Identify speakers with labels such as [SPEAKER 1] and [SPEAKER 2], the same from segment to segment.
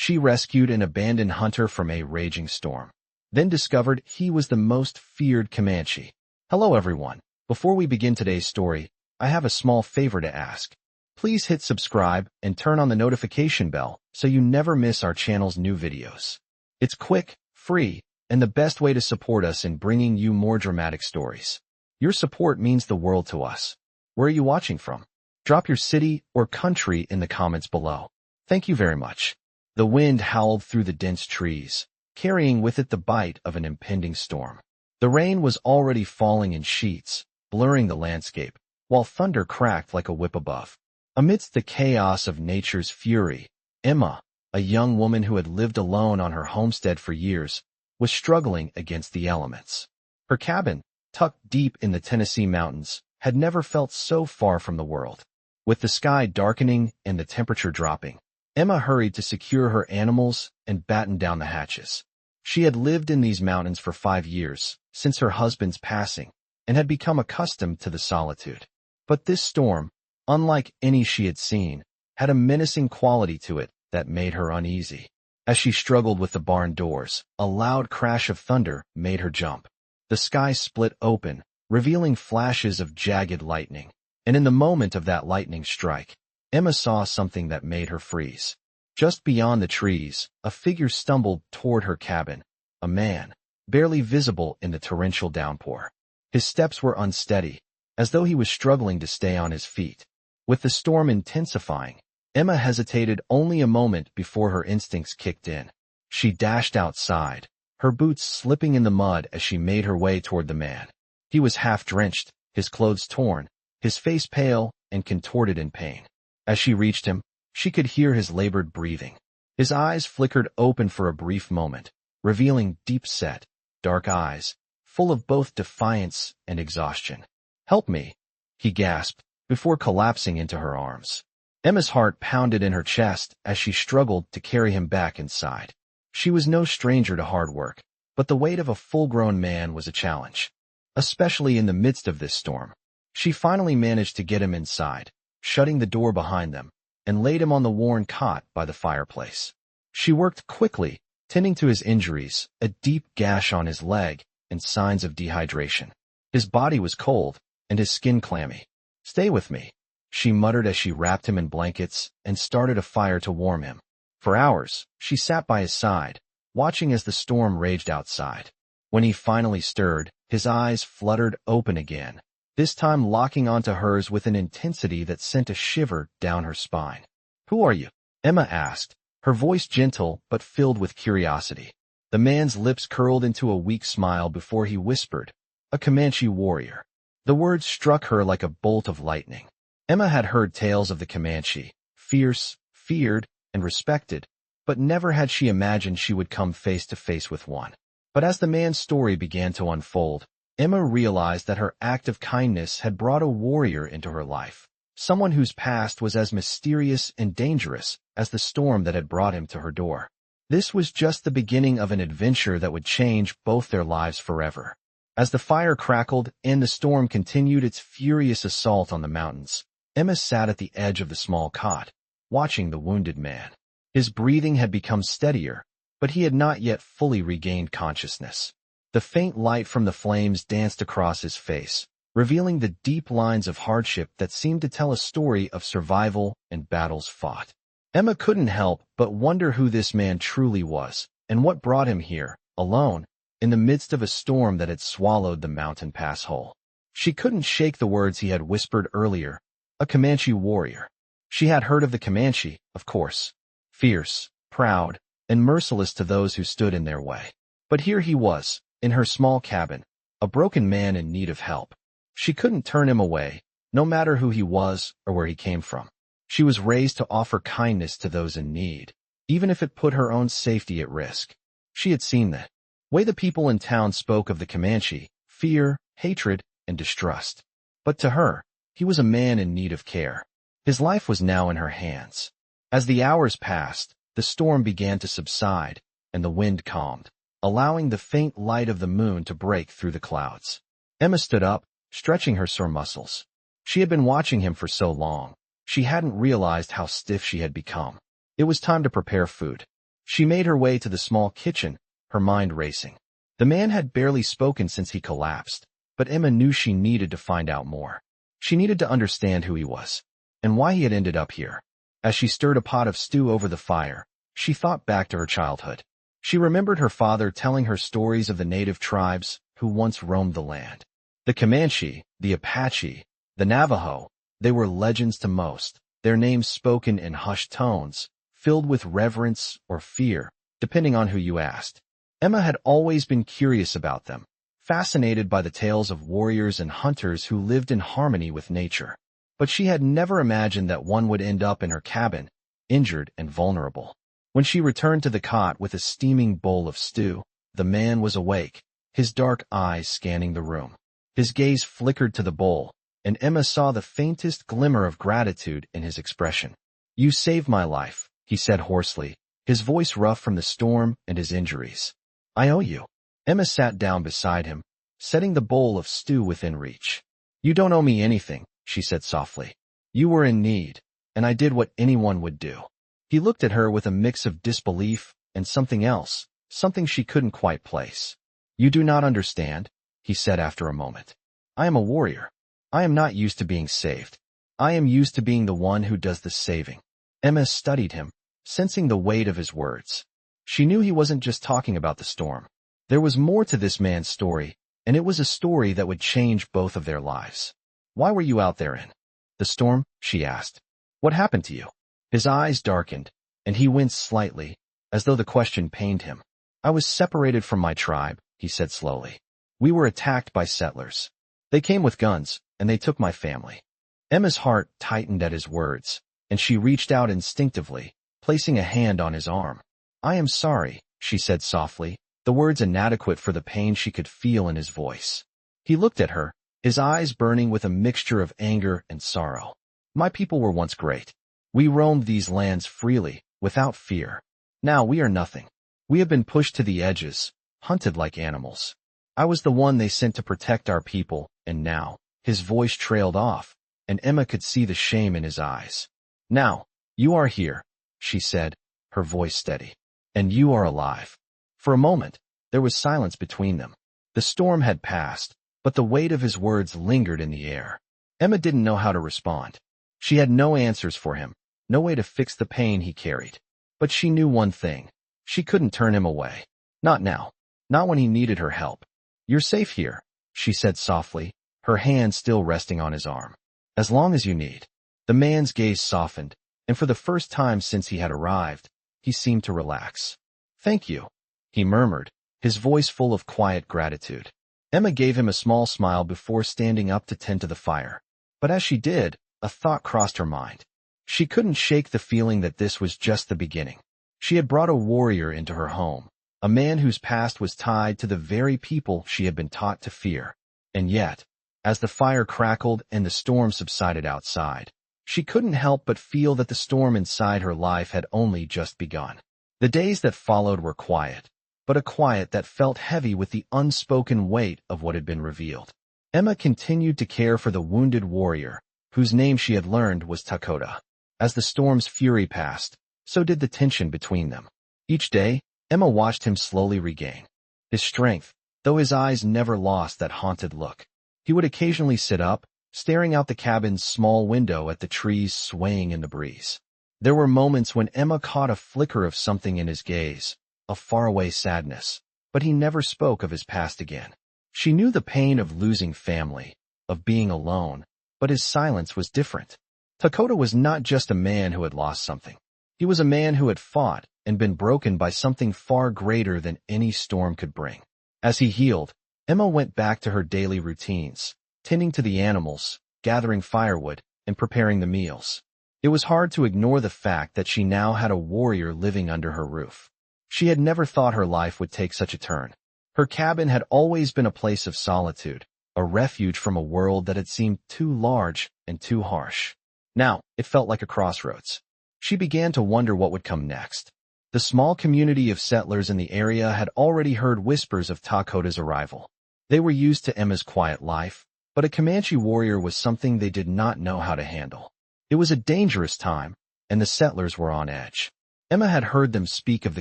[SPEAKER 1] She rescued an abandoned hunter from a raging storm, then discovered he was the most feared Comanche. Hello everyone. Before we begin today's story, I have a small favor to ask. Please hit subscribe and turn on the notification bell so you never miss our channel's new videos. It's quick, free, and the best way to support us in bringing you more dramatic stories. Your support means the world to us. Where are you watching from? Drop your city or country in the comments below. Thank you very much. The wind howled through the dense trees, carrying with it the bite of an impending storm. The rain was already falling in sheets, blurring the landscape, while thunder cracked like a whip above. Amidst the chaos of nature's fury, Emma, a young woman who had lived alone on her homestead for years, was struggling against the elements. Her cabin, tucked deep in the Tennessee mountains, had never felt so far from the world. With the sky darkening and the temperature dropping, Emma hurried to secure her animals and batten down the hatches. She had lived in these mountains for 5 years, since her husband's passing, and had become accustomed to the solitude. But this storm, unlike any she had seen, had a menacing quality to it that made her uneasy. As she struggled with the barn doors, a loud crash of thunder made her jump. The sky split open, revealing flashes of jagged lightning, and in the moment of that lightning strike, Emma saw something that made her freeze. Just beyond the trees, a figure stumbled toward her cabin, a man, barely visible in the torrential downpour. His steps were unsteady, as though he was struggling to stay on his feet. With the storm intensifying, Emma hesitated only a moment before her instincts kicked in. She dashed outside, her boots slipping in the mud as she made her way toward the man. He was half-drenched, his clothes torn, his face pale and contorted in pain. As she reached him, she could hear his labored breathing. His eyes flickered open for a brief moment, revealing deep-set, dark eyes, full of both defiance and exhaustion. "Help me," he gasped, before collapsing into her arms. Emma's heart pounded in her chest as she struggled to carry him back inside. She was no stranger to hard work, but the weight of a full-grown man was a challenge, especially in the midst of this storm. She finally managed to get him inside, shutting the door behind them, and laid him on the worn cot by the fireplace. She worked quickly, tending to his injuries, a deep gash on his leg, and signs of dehydration. His body was cold, and his skin clammy. "Stay with me," she muttered as she wrapped him in blankets and started a fire to warm him. For hours, she sat by his side, watching as the storm raged outside. When he finally stirred, his eyes fluttered open again, this time locking onto hers with an intensity that sent a shiver down her spine. "Who are you?" Emma asked, her voice gentle but filled with curiosity. The man's lips curled into a weak smile before he whispered, "A Comanche warrior." The words struck her like a bolt of lightning. Emma had heard tales of the Comanche, fierce, feared, and respected, but never had she imagined she would come face to face with one. But as the man's story began to unfold, Emma realized that her act of kindness had brought a warrior into her life, someone whose past was as mysterious and dangerous as the storm that had brought him to her door. This was just the beginning of an adventure that would change both their lives forever. As the fire crackled and the storm continued its furious assault on the mountains, Emma sat at the edge of the small cot, watching the wounded man. His breathing had become steadier, but he had not yet fully regained consciousness. The faint light from the flames danced across his face, revealing the deep lines of hardship that seemed to tell a story of survival and battles fought. Emma couldn't help but wonder who this man truly was, and what brought him here, alone, in the midst of a storm that had swallowed the mountain pass whole. She couldn't shake the words he had whispered earlier, a Comanche warrior. She had heard of the Comanche, of course, fierce, proud, and merciless to those who stood in their way. But here he was, in her small cabin, a broken man in need of help. She couldn't turn him away, no matter who he was or where he came from. She was raised to offer kindness to those in need, even if it put her own safety at risk. She had seen the way the people in town spoke of the Comanche, fear, hatred, and distrust. But to her, he was a man in need of care. His life was now in her hands. As the hours passed, the storm began to subside, and the wind calmed, allowing the faint light of the moon to break through the clouds. Emma stood up, stretching her sore muscles. She had been watching him for so long, she hadn't realized how stiff she had become. It was time to prepare food. She made her way to the small kitchen, her mind racing. The man had barely spoken since he collapsed, but Emma knew she needed to find out more. She needed to understand who he was, and why he had ended up here. As she stirred a pot of stew over the fire, she thought back to her childhood. She remembered her father telling her stories of the native tribes who once roamed the land. The Comanche, the Apache, the Navajo, they were legends to most, their names spoken in hushed tones, filled with reverence or fear, depending on who you asked. Emma had always been curious about them, fascinated by the tales of warriors and hunters who lived in harmony with nature. But she had never imagined that one would end up in her cabin, injured and vulnerable. When she returned to the cot with a steaming bowl of stew, the man was awake, his dark eyes scanning the room. His gaze flickered to the bowl, and Emma saw the faintest glimmer of gratitude in his expression. "You saved my life," he said hoarsely, his voice rough from the storm and his injuries. "I owe you." Emma sat down beside him, setting the bowl of stew within reach. "You don't owe me anything," she said softly. "You were in need, and I did what anyone would do." He looked at her with a mix of disbelief and something else, something she couldn't quite place. "You do not understand," he said after a moment. "I am a warrior. I am not used to being saved. I am used to being the one who does the saving." Emma studied him, sensing the weight of his words. She knew he wasn't just talking about the storm. There was more to this man's story, and it was a story that would change both of their lives. "Why were you out there in the storm?" she asked. "What happened to you?" His eyes darkened, and he winced slightly, as though the question pained him. "I was separated from my tribe," he said slowly. "We were attacked by settlers. They came with guns, and they took my family." Emma's heart tightened at his words, and she reached out instinctively, placing a hand on his arm. "I am sorry," she said softly, the words inadequate for the pain she could feel in his voice. He looked at her, his eyes burning with a mixture of anger and sorrow. "My people were once great. We roamed these lands freely, without fear. Now we are nothing. We have been pushed to the edges, hunted like animals. I was the one they sent to protect our people, and now," his voice trailed off, and Emma could see the shame in his eyes. "Now, you are here," she said, her voice steady. "And you are alive." For a moment, there was silence between them. The storm had passed, but the weight of his words lingered in the air. Emma didn't know how to respond. She had no answers for him, no way to fix the pain he carried. But she knew one thing. She couldn't turn him away. Not now. Not when he needed her help. "You're safe here," she said softly, her hand still resting on his arm. "As long as you need." The man's gaze softened, and for the first time since he had arrived, he seemed to relax. "Thank you," he murmured, his voice full of quiet gratitude. Emma gave him a small smile before standing up to tend to the fire. But as she did, a thought crossed her mind. She couldn't shake the feeling that this was just the beginning. She had brought a warrior into her home, a man whose past was tied to the very people she had been taught to fear. And yet, as the fire crackled and the storm subsided outside, she couldn't help but feel that the storm inside her life had only just begun. The days that followed were quiet, but a quiet that felt heavy with the unspoken weight of what had been revealed. Emma continued to care for the wounded warrior, whose name she had learned was Takoda. As the storm's fury passed, so did the tension between them. Each day, Emma watched him slowly regain his strength, though his eyes never lost that haunted look. He would occasionally sit up, staring out the cabin's small window at the trees swaying in the breeze. There were moments when Emma caught a flicker of something in his gaze, a faraway sadness, but he never spoke of his past again. She knew the pain of losing family, of being alone, but his silence was different. Takoda was not just a man who had lost something. He was a man who had fought and been broken by something far greater than any storm could bring. As he healed, Emma went back to her daily routines, tending to the animals, gathering firewood, and preparing the meals. It was hard to ignore the fact that she now had a warrior living under her roof. She had never thought her life would take such a turn. Her cabin had always been a place of solitude, a refuge from a world that had seemed too large and too harsh. Now, it felt like a crossroads. She began to wonder what would come next. The small community of settlers in the area had already heard whispers of Takoda's arrival. They were used to Emma's quiet life, but a Comanche warrior was something they did not know how to handle. It was a dangerous time, and the settlers were on edge. Emma had heard them speak of the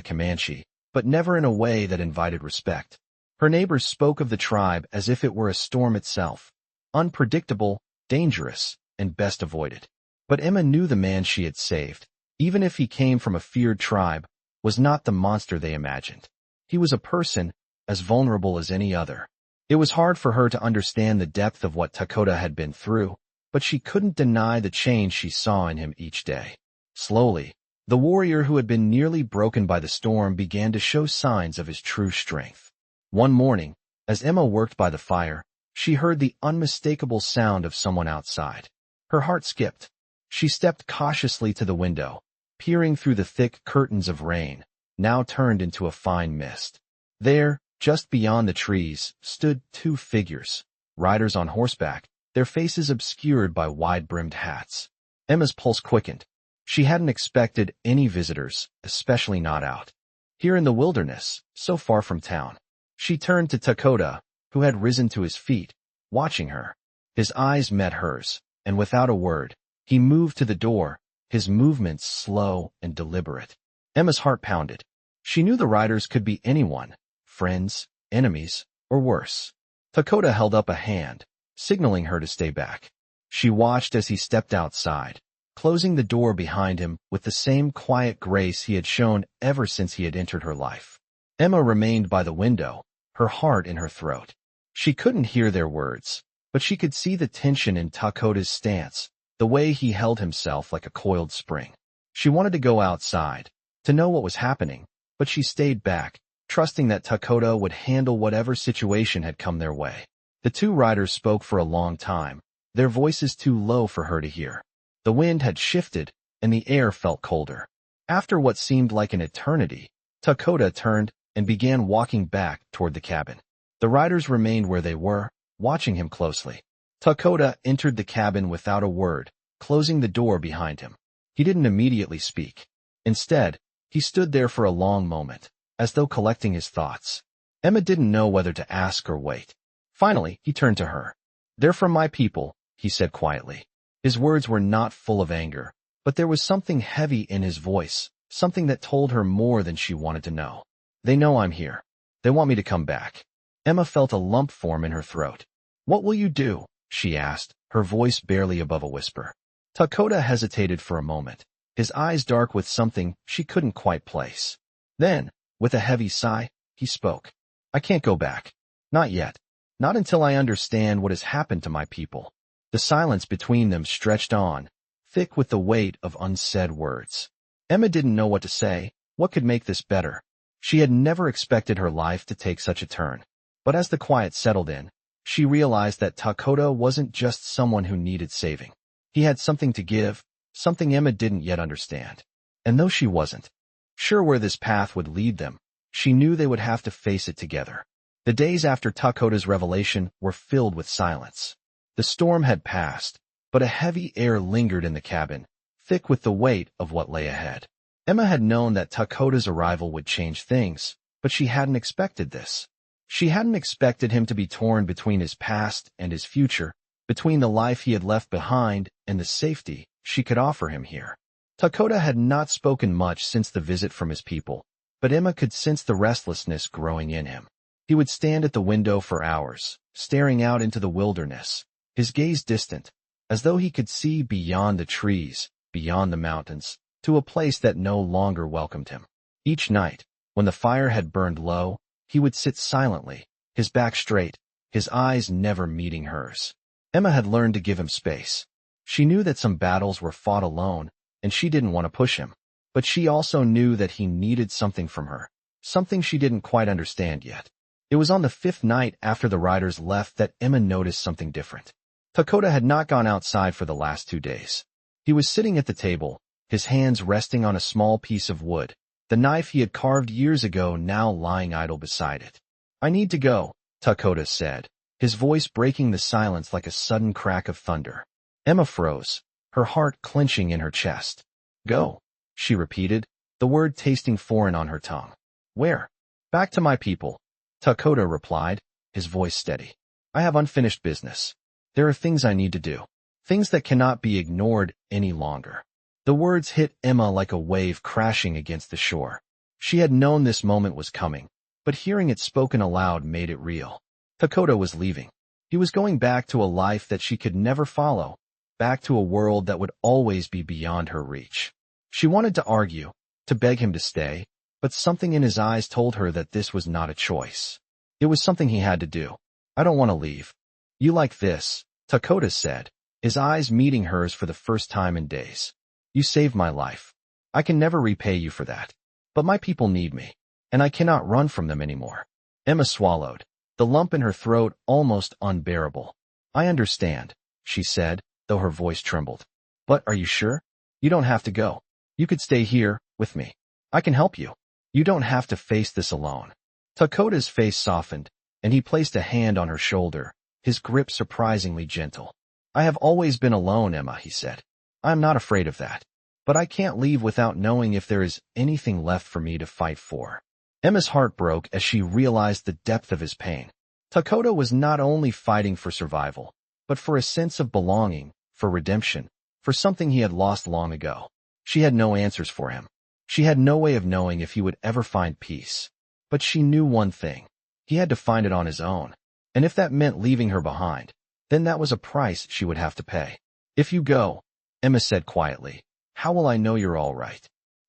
[SPEAKER 1] Comanche, but never in a way that invited respect. Her neighbors spoke of the tribe as if it were a storm itself, unpredictable, dangerous, and best avoided. But Emma knew the man she had saved, even if he came from a feared tribe, was not the monster they imagined. He was a person, as vulnerable as any other. It was hard for her to understand the depth of what Takoda had been through, but she couldn't deny the change she saw in him each day. Slowly, the warrior who had been nearly broken by the storm began to show signs of his true strength. One morning, as Emma worked by the fire, she heard the unmistakable sound of someone outside. Her heart skipped. She stepped cautiously to the window, peering through the thick curtains of rain, now turned into a fine mist. There, just beyond the trees, stood two figures, riders on horseback, their faces obscured by wide-brimmed hats. Emma's pulse quickened. She hadn't expected any visitors, especially not out here in the wilderness, so far from town. She turned to Takoda, who had risen to his feet, watching her. His eyes met hers, and without a word, he moved to the door, his movements slow and deliberate. Emma's heart pounded. She knew the riders could be anyone, friends, enemies, or worse. Takoda held up a hand, signaling her to stay back. She watched as he stepped outside, closing the door behind him with the same quiet grace he had shown ever since he had entered her life. Emma remained by the window, her heart in her throat. She couldn't hear their words, but she could see the tension in Takoda's stance, the way he held himself like a coiled spring. She wanted to go outside, to know what was happening, but she stayed back, trusting that Takoda would handle whatever situation had come their way. The two riders spoke for a long time, their voices too low for her to hear. The wind had shifted, and the air felt colder. After what seemed like an eternity, Takoda turned and began walking back toward the cabin. The riders remained where they were, watching him closely. Takoda entered the cabin without a word, closing the door behind him. He didn't immediately speak. Instead, he stood there for a long moment, as though collecting his thoughts. Emma didn't know whether to ask or wait. Finally, he turned to her. "They're from my people," he said quietly. His words were not full of anger, but there was something heavy in his voice, something that told her more than she wanted to know. "They know I'm here. They want me to come back." Emma felt a lump form in her throat. "What will you do?" she asked, her voice barely above a whisper. Takoda hesitated for a moment, his eyes dark with something she couldn't quite place. Then, with a heavy sigh, he spoke. "I can't go back. Not yet. Not until I understand what has happened to my people." The silence between them stretched on, thick with the weight of unsaid words. Emma didn't know what to say, what could make this better. She had never expected her life to take such a turn. But as the quiet settled in, she realized that Takoda wasn't just someone who needed saving. He had something to give, something Emma didn't yet understand. And though she wasn't sure where this path would lead them, she knew they would have to face it together. The days after Takoda's revelation were filled with silence. The storm had passed, but a heavy air lingered in the cabin, thick with the weight of what lay ahead. Emma had known that Takoda's arrival would change things, but she hadn't expected this. She hadn't expected him to be torn between his past and his future, between the life he had left behind and the safety she could offer him here. Takoda had not spoken much since the visit from his people, but Emma could sense the restlessness growing in him. He would stand at the window for hours, staring out into the wilderness, his gaze distant, as though he could see beyond the trees, beyond the mountains, to a place that no longer welcomed him. Each night, when the fire had burned low, he would sit silently, his back straight, his eyes never meeting hers. Emma had learned to give him space. She knew that some battles were fought alone, and she didn't want to push him. But she also knew that he needed something from her, something she didn't quite understand yet. It was on the 5th night after the riders left that Emma noticed something different. Takoda had not gone outside for the last 2 days. He was sitting at the table, his hands resting on a small piece of wood, the knife he had carved years ago now lying idle beside it. "I need to go," Takoda said, his voice breaking the silence like a sudden crack of thunder. Emma froze, her heart clenching in her chest. "Go," she repeated, the word tasting foreign on her tongue. "Where?" "Back to my people," Takoda replied, his voice steady. "I have unfinished business. There are things I need to do, things that cannot be ignored any longer." The words hit Emma like a wave crashing against the shore. She had known this moment was coming, but hearing it spoken aloud made it real. Takoda was leaving. He was going back to a life that she could never follow, back to a world that would always be beyond her reach. She wanted to argue, to beg him to stay, but something in his eyes told her that this was not a choice. It was something he had to do. I don't want to leave. You like this, Takoda said, his eyes meeting hers for the first time in days. You saved my life. I can never repay you for that. But my people need me, and I cannot run from them anymore. Emma swallowed, the lump in her throat almost unbearable. I understand, she said, though her voice trembled. But are you sure? You don't have to go. You could stay here, with me. I can help you. You don't have to face this alone. Takoda's face softened, and he placed a hand on her shoulder, his grip surprisingly gentle. I have always been alone, Emma, he said. I am not afraid of that. But I can't leave without knowing if there is anything left for me to fight for. Emma's heart broke as she realized the depth of his pain. Takoda was not only fighting for survival, but for a sense of belonging, for redemption, for something he had lost long ago. She had no answers for him. She had no way of knowing if he would ever find peace. But she knew one thing. He had to find it on his own. And if that meant leaving her behind, then that was a price she would have to pay. If you go, Emma said quietly, how will I know you're all right?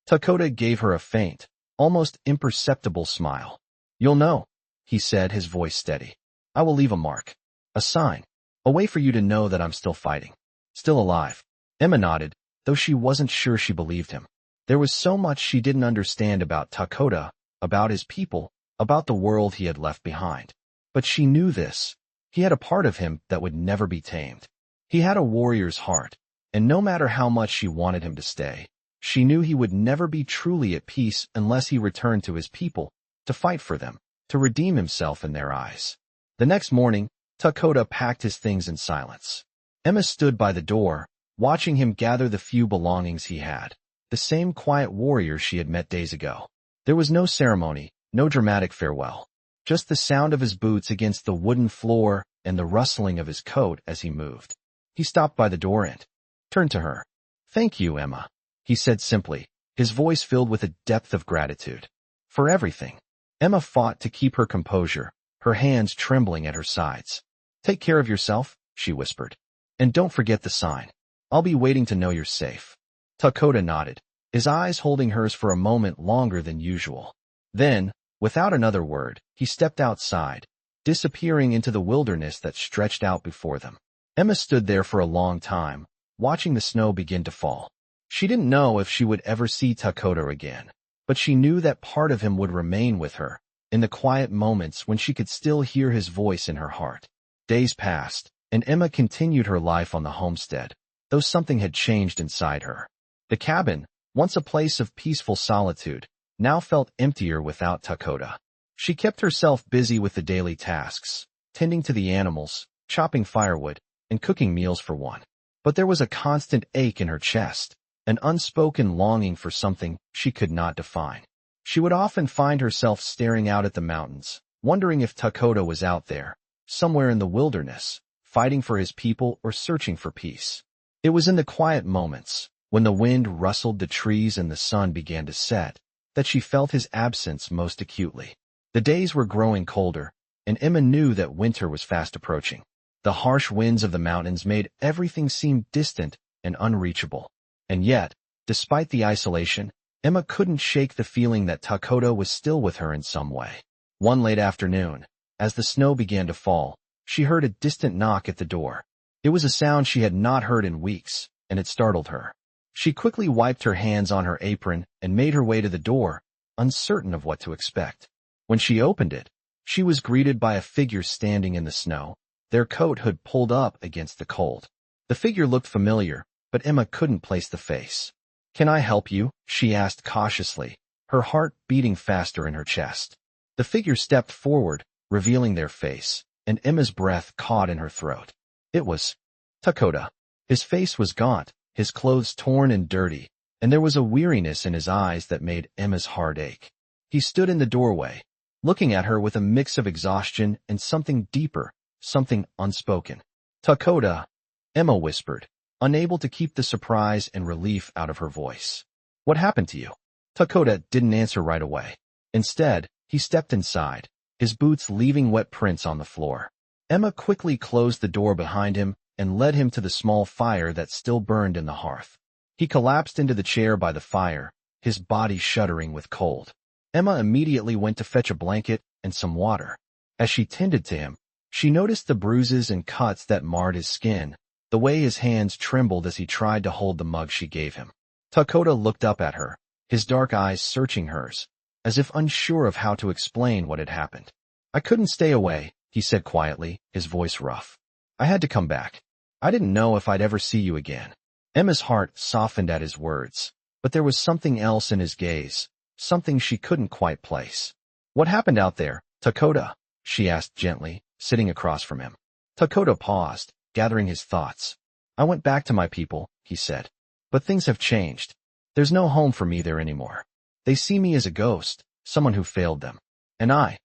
[SPEAKER 1] Takoda gave her a faint, almost imperceptible smile. You'll know, he said, his voice steady. I will leave a mark. A sign. A way for you to know that I'm still fighting. Still alive. Emma nodded, though she wasn't sure she believed him. There was so much she didn't understand about Takoda, about his people, about the world he had left behind. But she knew this. He had a part of him that would never be tamed. He had a warrior's heart, and no matter how much she wanted him to stay, she knew he would never be truly at peace unless he returned to his people, to fight for them, to redeem himself in their eyes. The next morning, Takoda packed his things in silence. Emma stood by the door, watching him gather the few belongings he had, the same quiet warrior she had met days ago. There was no ceremony, no dramatic farewell, just the sound of his boots against the wooden floor and the rustling of his coat as he moved. He stopped by the door and turned to her. Thank you, Emma, he said simply, his voice filled with a depth of gratitude. For everything. Emma fought to keep her composure, her hands trembling at her sides. Take care of yourself, she whispered. And don't forget the sign. I'll be waiting to know you're safe. Takoda nodded, his eyes holding hers for a moment longer than usual. Then, without another word, he stepped outside, disappearing into the wilderness that stretched out before them. Emma stood there for a long time, watching the snow begin to fall. She didn't know if she would ever see Takoda again, but she knew that part of him would remain with her, in the quiet moments when she could still hear his voice in her heart. Days passed, and Emma continued her life on the homestead, though something had changed inside her. The cabin, once a place of peaceful solitude, now felt emptier without Takoda. She kept herself busy with the daily tasks, tending to the animals, chopping firewood, and cooking meals for one. But there was a constant ache in her chest, an unspoken longing for something she could not define. She would often find herself staring out at the mountains, wondering if Takoda was out there, somewhere in the wilderness, fighting for his people or searching for peace. It was in the quiet moments, when the wind rustled the trees and the sun began to set, that she felt his absence most acutely. The days were growing colder, and Emma knew that winter was fast approaching. The harsh winds of the mountains made everything seem distant and unreachable. And yet, despite the isolation, Emma couldn't shake the feeling that Takoda was still with her in some way. One late afternoon, as the snow began to fall, she heard a distant knock at the door. It was a sound she had not heard in weeks, and it startled her. She quickly wiped her hands on her apron and made her way to the door, uncertain of what to expect. When she opened it, she was greeted by a figure standing in the snow, their coat hood pulled up against the cold. The figure looked familiar, but Emma couldn't place the face. "Can I help you?" she asked cautiously, her heart beating faster in her chest. The figure stepped forward, revealing their face, and Emma's breath caught in her throat. It was Takoda. His face was gaunt, his clothes torn and dirty, and there was a weariness in his eyes that made Emma's heart ache. He stood in the doorway, looking at her with a mix of exhaustion and something deeper, something unspoken. "Takoda," Emma whispered, unable to keep the surprise and relief out of her voice. "What happened to you?" Takoda didn't answer right away. Instead, he stepped inside, his boots leaving wet prints on the floor. Emma quickly closed the door behind him and led him to the small fire that still burned in the hearth. He collapsed into the chair by the fire, his body shuddering with cold. Emma immediately went to fetch a blanket and some water. As she tended to him, she noticed the bruises and cuts that marred his skin, the way his hands trembled as he tried to hold the mug she gave him. Takoda looked up at her, his dark eyes searching hers, as if unsure of how to explain what had happened. "I couldn't stay away," he said quietly, his voice rough. "I had to come back. I didn't know if I'd ever see you again." Emma's heart softened at his words, but there was something else in his gaze, something she couldn't quite place. "What happened out there, Takoda?" she asked gently, sitting across from him. Takoda paused, gathering his thoughts. "I went back to my people," he said. "But things have changed. There's no home for me there anymore. They see me as a ghost, someone who failed them. And I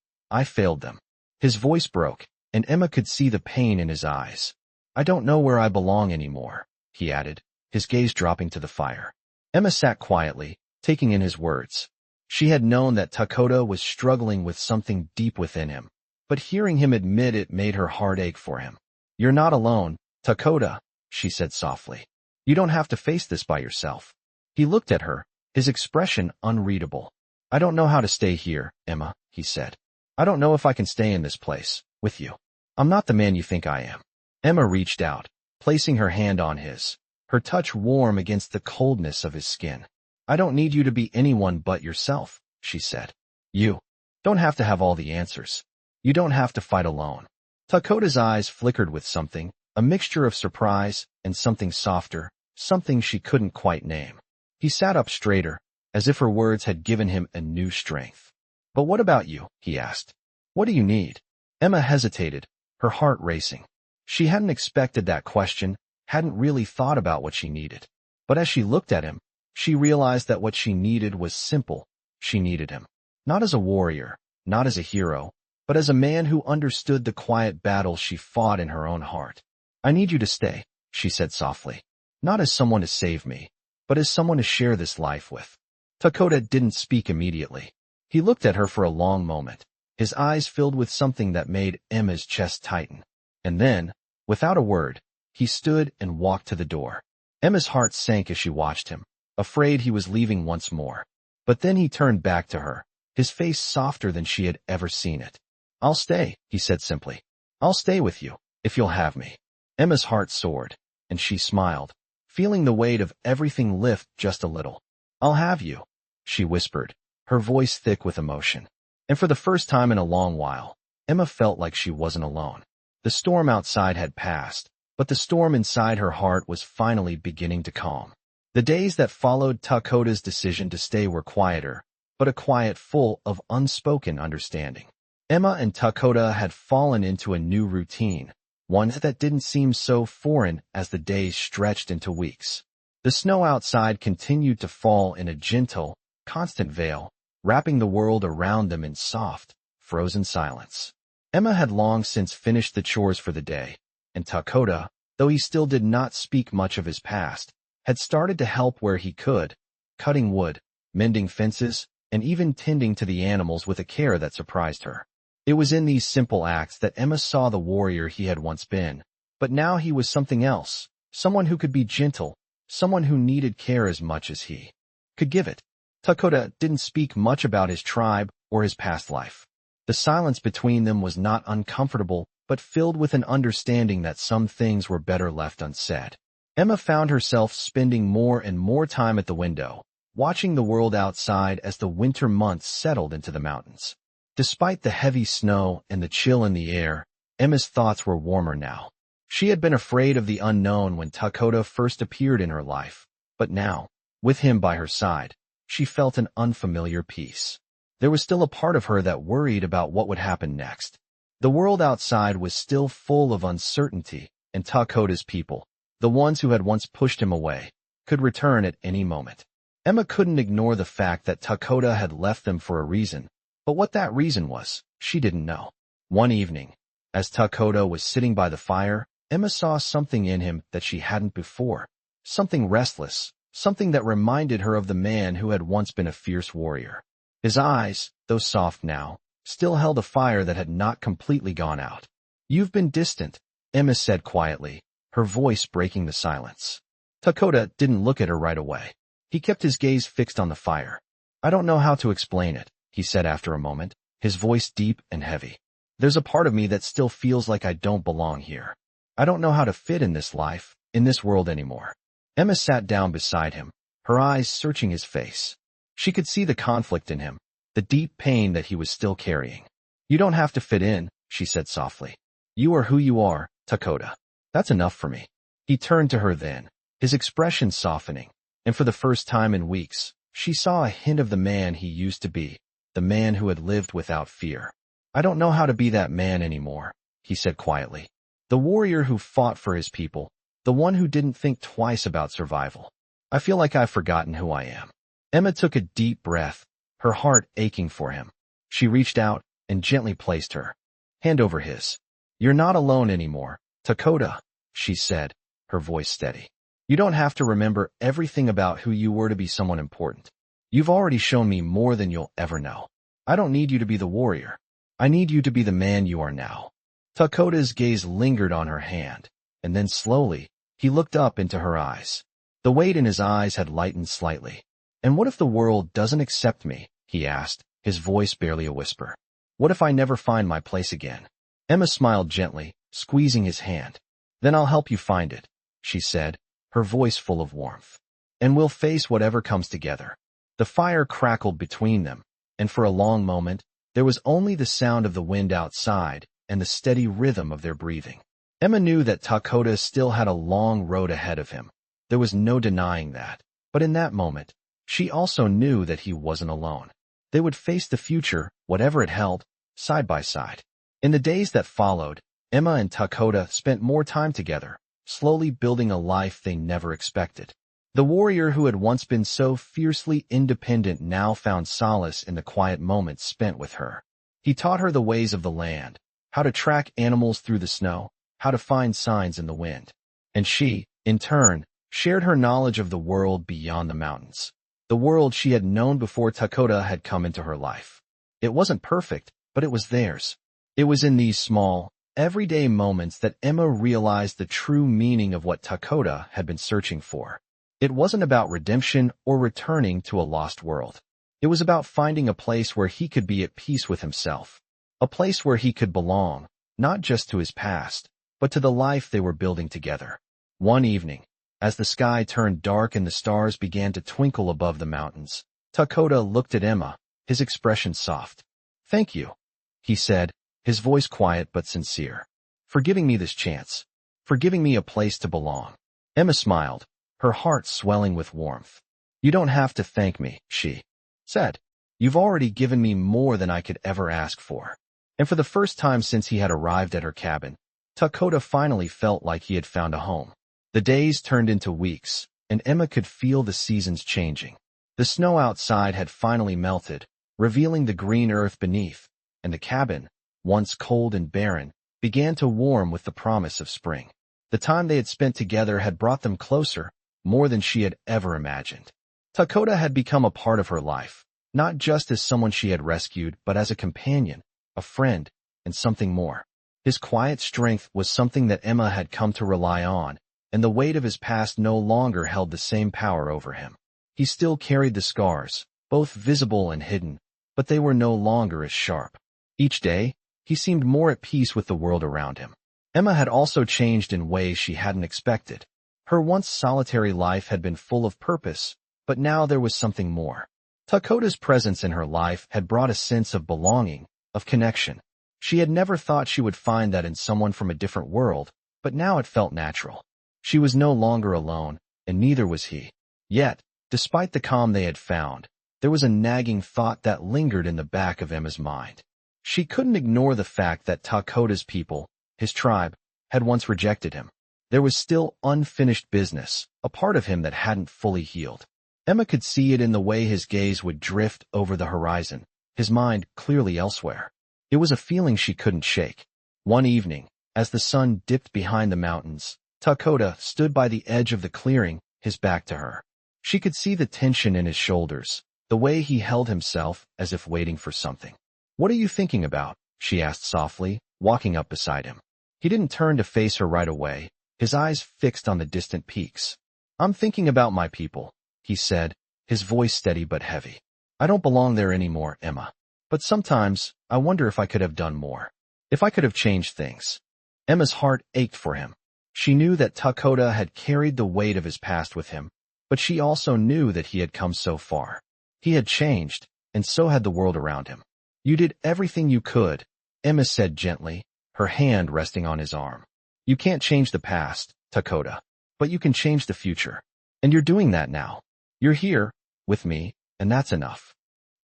[SPEAKER 1] failed them." His voice broke, and Emma could see the pain in his eyes. "I don't know where I belong anymore," he added, his gaze dropping to the fire. Emma sat quietly, taking in his words. She had known that Takoda was struggling with something deep within him, but hearing him admit it made her heart ache for him. "You're not alone, Takoda," she said softly. "You don't have to face this by yourself." He looked at her, his expression unreadable. "I don't know how to stay here, Emma," he said. "I don't know if I can stay in this place, with you. I'm not the man you think I am." Emma reached out, placing her hand on his, her touch warm against the coldness of his skin. "I don't need you to be anyone but yourself," she said. "You don't have to have all the answers. You don't have to fight alone." Takoda's eyes flickered with something, a mixture of surprise and something softer, something she couldn't quite name. He sat up straighter, as if her words had given him a new strength. "But what about you?" he asked. "What do you need?" Emma hesitated, her heart racing. She hadn't expected that question, hadn't really thought about what she needed. But as she looked at him, she realized that what she needed was simple. She needed him. Not as a warrior, not as a hero, but as a man who understood the quiet battles she fought in her own heart. "I need you to stay," she said softly. "Not as someone to save me, but as someone to share this life with." Takoda didn't speak immediately. He looked at her for a long moment, his eyes filled with something that made Emma's chest tighten. And then, without a word, he stood and walked to the door. Emma's heart sank as she watched him, afraid he was leaving once more. But then he turned back to her, his face softer than she had ever seen it. "I'll stay," he said simply. "I'll stay with you, if you'll have me." Emma's heart soared, and she smiled, feeling the weight of everything lift just a little. "I'll have you," she whispered, her voice thick with emotion. And for the first time in a long while, Emma felt like she wasn't alone. The storm outside had passed, but the storm inside her heart was finally beginning to calm. The days that followed Takoda's decision to stay were quieter, but a quiet full of unspoken understanding. Emma and Takoda had fallen into a new routine, one that didn't seem so foreign as the days stretched into weeks. The snow outside continued to fall in a gentle, constant veil, wrapping the world around them in soft, frozen silence. Emma had long since finished the chores for the day, and Takoda, though he still did not speak much of his past, had started to help where he could, cutting wood, mending fences, and even tending to the animals with a care that surprised her. It was in these simple acts that Emma saw the warrior he had once been, but now he was something else, someone who could be gentle, someone who needed care as much as he could give it. Takoda didn't speak much about his tribe or his past life. The silence between them was not uncomfortable, but filled with an understanding that some things were better left unsaid. Emma found herself spending more and more time at the window, watching the world outside as the winter months settled into the mountains. Despite the heavy snow and the chill in the air, Emma's thoughts were warmer now. She had been afraid of the unknown when Takoda first appeared in her life, but now, with him by her side, she felt an unfamiliar peace. There was still a part of her that worried about what would happen next. The world outside was still full of uncertainty, and Takoda's people, the ones who had once pushed him away, could return at any moment. Emma couldn't ignore the fact that Takoda had left them for a reason, but what that reason was, she didn't know. One evening, as Takoda was sitting by the fire, Emma saw something in him that she hadn't before. Something restless, something that reminded her of the man who had once been a fierce warrior. His eyes, though soft now, still held a fire that had not completely gone out. "You've been distant," Emma said quietly, her voice breaking the silence. Takoda didn't look at her right away. He kept his gaze fixed on the fire. "I don't know how to explain it," he said after a moment, his voice deep and heavy. "There's a part of me that still feels like I don't belong here. I don't know how to fit in this life, in this world anymore." Emma sat down beside him, her eyes searching his face. She could see the conflict in him, the deep pain that he was still carrying. "You don't have to fit in," she said softly. "You are who you are, Takoda. That's enough for me." He turned to her then, his expression softening, and for the first time in weeks, she saw a hint of the man he used to be, the man who had lived without fear. "I don't know how to be that man anymore," he said quietly. "The warrior who fought for his people, the one who didn't think twice about survival. I feel like I've forgotten who I am." Emma took a deep breath, her heart aching for him. She reached out and gently placed her hand over his. "You're not alone anymore, Takoda," she said, her voice steady. "You don't have to remember everything about who you were to be someone important. You've already shown me more than you'll ever know. I don't need you to be the warrior. I need you to be the man you are now." Takoda's gaze lingered on her hand, and then slowly, he looked up into her eyes. The weight in his eyes had lightened slightly. "And what if the world doesn't accept me?" he asked, his voice barely a whisper. "What if I never find my place again?" Emma smiled gently, squeezing his hand. "Then I'll help you find it," she said, her voice full of warmth. "And we'll face whatever comes together." The fire crackled between them, and for a long moment, there was only the sound of the wind outside and the steady rhythm of their breathing. Emma knew that Takoda still had a long road ahead of him. There was no denying that. But in that moment, she also knew that he wasn't alone. They would face the future, whatever it held, side by side. In the days that followed, Emma and Takoda spent more time together, slowly building a life they never expected. The warrior who had once been so fiercely independent now found solace in the quiet moments spent with her. He taught her the ways of the land, how to track animals through the snow, how to find signs in the wind. And she, in turn, shared her knowledge of the world beyond the mountains. The world she had known before Takoda had come into her life. It wasn't perfect, but it was theirs. It was in these small, everyday moments that Emma realized the true meaning of what Takoda had been searching for. It wasn't about redemption or returning to a lost world. It was about finding a place where he could be at peace with himself. A place where he could belong, not just to his past, but to the life they were building together. One evening, as the sky turned dark and the stars began to twinkle above the mountains, Takoda looked at Emma, his expression soft. "Thank you," he said, his voice quiet but sincere. "For giving me this chance. For giving me a place to belong." Emma smiled, her heart swelling with warmth. "You don't have to thank me," she said. "You've already given me more than I could ever ask for." And for the first time since he had arrived at her cabin, Takoda finally felt like he had found a home. The days turned into weeks, and Emma could feel the seasons changing. The snow outside had finally melted, revealing the green earth beneath, and the cabin, once cold and barren, began to warm with the promise of spring. The time they had spent together had brought them closer, more than she had ever imagined. Takoda had become a part of her life, not just as someone she had rescued, but as a companion, a friend, and something more. His quiet strength was something that Emma had come to rely on, and the weight of his past no longer held the same power over him. He still carried the scars, both visible and hidden, but they were no longer as sharp. Each day, he seemed more at peace with the world around him. Emma had also changed in ways she hadn't expected. Her once solitary life had been full of purpose, but now there was something more. Takoda's presence in her life had brought a sense of belonging, of connection. She had never thought she would find that in someone from a different world, but now it felt natural. She was no longer alone, and neither was he. Yet, despite the calm they had found, there was a nagging thought that lingered in the back of Emma's mind. She couldn't ignore the fact that Takoda's people, his tribe, had once rejected him. There was still unfinished business, a part of him that hadn't fully healed. Emma could see it in the way his gaze would drift over the horizon, his mind clearly elsewhere. It was a feeling she couldn't shake. One evening, As the sun dipped behind the mountains, Takoda stood by the edge of the clearing, his back to her. She could see the tension in his shoulders, the way he held himself as if waiting for something. "What are you thinking about?" she asked softly, walking up beside him. He didn't turn to face her right away, his eyes fixed on the distant peaks. "I'm thinking about my people," he said, his voice steady but heavy. "I don't belong there anymore, Emma. But sometimes, I wonder if I could have done more. If I could have changed things." Emma's heart ached for him. She knew that Takoda had carried the weight of his past with him, but she also knew that he had come so far. He had changed, and so had the world around him. "You did everything you could," Emma said gently, her hand resting on his arm. "You can't change the past, Takoda, but you can change the future. And you're doing that now. You're here, with me, and that's enough."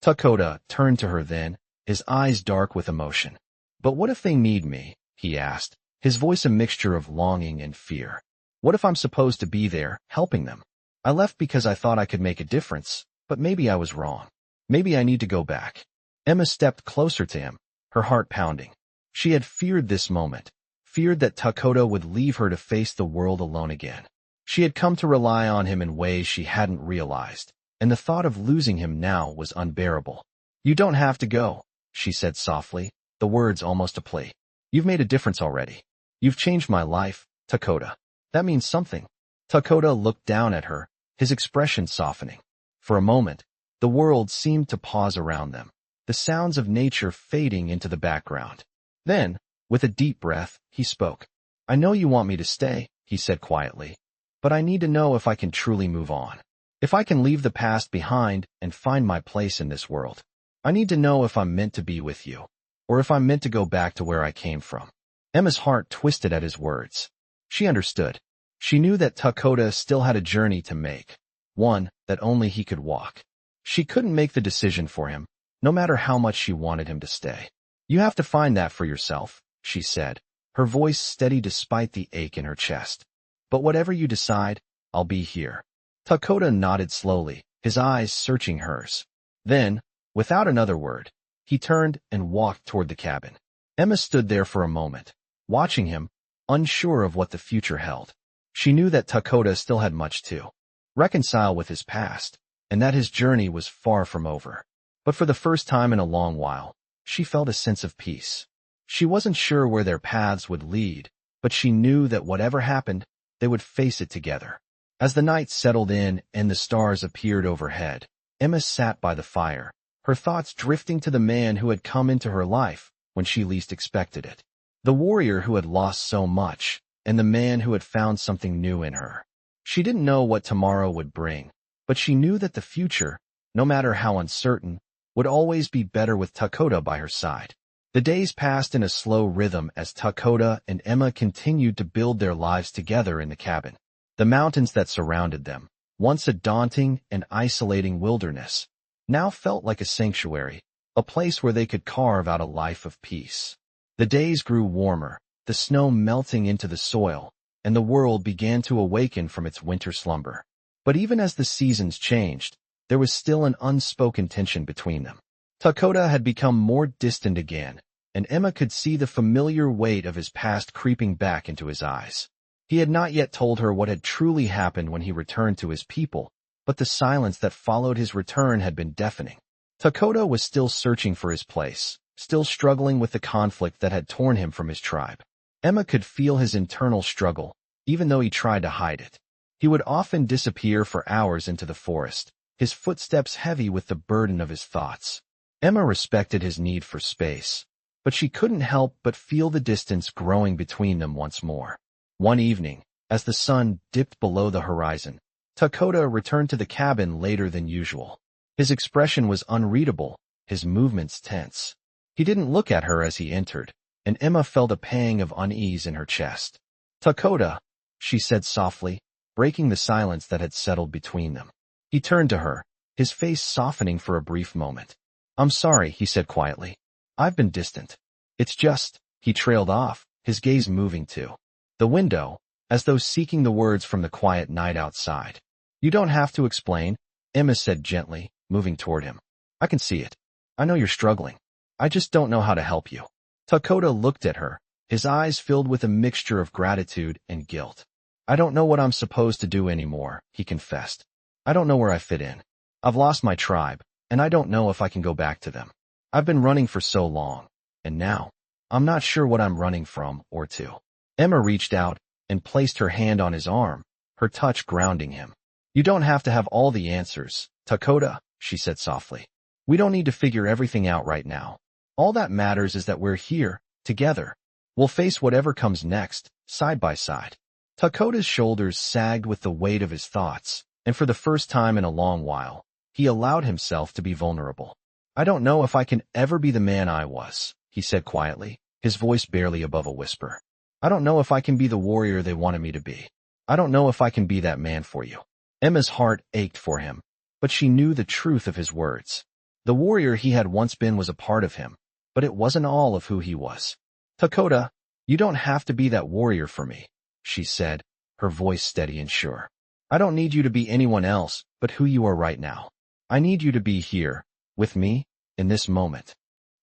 [SPEAKER 1] Takoda turned to her then, his eyes dark with emotion. "But what if they need me?" he asked, his voice a mixture of longing and fear. "What if I'm supposed to be there, helping them? I left because I thought I could make a difference, but maybe I was wrong. Maybe I need to go back." Emma stepped closer to him, her heart pounding. She had feared this moment, feared that Takoda would leave her to face the world alone again. She had come to rely on him in ways she hadn't realized, and the thought of losing him now was unbearable. "You don't have to go," she said softly, the words almost a plea. "You've made a difference already. You've changed my life, Takoda. That means something." Takoda looked down at her, his expression softening. For a moment, the world seemed to pause around them, the sounds of nature fading into the background. Then, with a deep breath, he spoke. "I know you want me to stay," he said quietly, "but I need to know if I can truly move on. If I can leave the past behind and find my place in this world. I need to know if I'm meant to be with you, or if I'm meant to go back to where I came from." Emma's heart twisted at his words. She understood. She knew that Takoda still had a journey to make, one that only he could walk. She couldn't make the decision for him, no matter how much she wanted him to stay. "You have to find that for yourself," she said, her voice steady despite the ache in her chest. "But whatever you decide, I'll be here." Takoda nodded slowly, his eyes searching hers. Then, without another word, he turned and walked toward the cabin. Emma stood there for a moment, watching him, unsure of what the future held. She knew that Takoda still had much to reconcile with his past, and that his journey was far from over. But for the first time in a long while, she felt a sense of peace. She wasn't sure where their paths would lead, but she knew that whatever happened, they would face it together. As the night settled in and the stars appeared overhead, Emma sat by the fire, her thoughts drifting to the man who had come into her life when she least expected it. The warrior who had lost so much, and the man who had found something new in her. She didn't know what tomorrow would bring, but she knew that the future, no matter how uncertain, would always be better with Takoda by her side. The days passed in a slow rhythm as Takoda and Emma continued to build their lives together in the cabin. The mountains that surrounded them, once a daunting and isolating wilderness, now felt like a sanctuary, a place where they could carve out a life of peace. The days grew warmer, the snow melting into the soil, and the world began to awaken from its winter slumber. But even as the seasons changed, there was still an unspoken tension between them. Takoda had become more distant again, and Emma could see the familiar weight of his past creeping back into his eyes. He had not yet told her what had truly happened when he returned to his people, but the silence that followed his return had been deafening. Takoda was still searching for his place, still struggling with the conflict that had torn him from his tribe. Emma could feel his internal struggle, even though he tried to hide it. He would often disappear for hours into the forest, his footsteps heavy with the burden of his thoughts. Emma respected his need for space, but she couldn't help but feel the distance growing between them once more. One evening, as the sun dipped below the horizon, Takoda returned to the cabin later than usual. His expression was unreadable, his movements tense. He didn't look at her as he entered, and Emma felt a pang of unease in her chest. "Takoda," she said softly, breaking the silence that had settled between them. He turned to her, his face softening for a brief moment. "I'm sorry," he said quietly. "I've been distant. It's just," he trailed off, his gaze moving to the window, as though seeking the words from the quiet night outside. "You don't have to explain," Emma said gently, moving toward him. "I can see it. I know you're struggling. I just don't know how to help you." Takoda looked at her, his eyes filled with a mixture of gratitude and guilt. I don't know what I'm supposed to do anymore, he confessed. I don't know where I fit in. I've lost my tribe, and I don't know if I can go back to them. I've been running for so long, and now, I'm not sure what I'm running from or to. Emma reached out and placed her hand on his arm, her touch grounding him. You don't have to have all the answers, Takoda, she said softly. We don't need to figure everything out right now. All that matters is that we're here, together. We'll face whatever comes next, side by side. Takoda's shoulders sagged with the weight of his thoughts, and for the first time in a long while, he allowed himself to be vulnerable. I don't know if I can ever be the man I was, he said quietly, his voice barely above a whisper. I don't know if I can be the warrior they wanted me to be. I don't know if I can be that man for you. Emma's heart ached for him, but she knew the truth of his words. The warrior he had once been was a part of him, but it wasn't all of who he was. Takoda, you don't have to be that warrior for me, she said, her voice steady and sure. I don't need you to be anyone else but who you are right now. I need you to be here, with me, in this moment.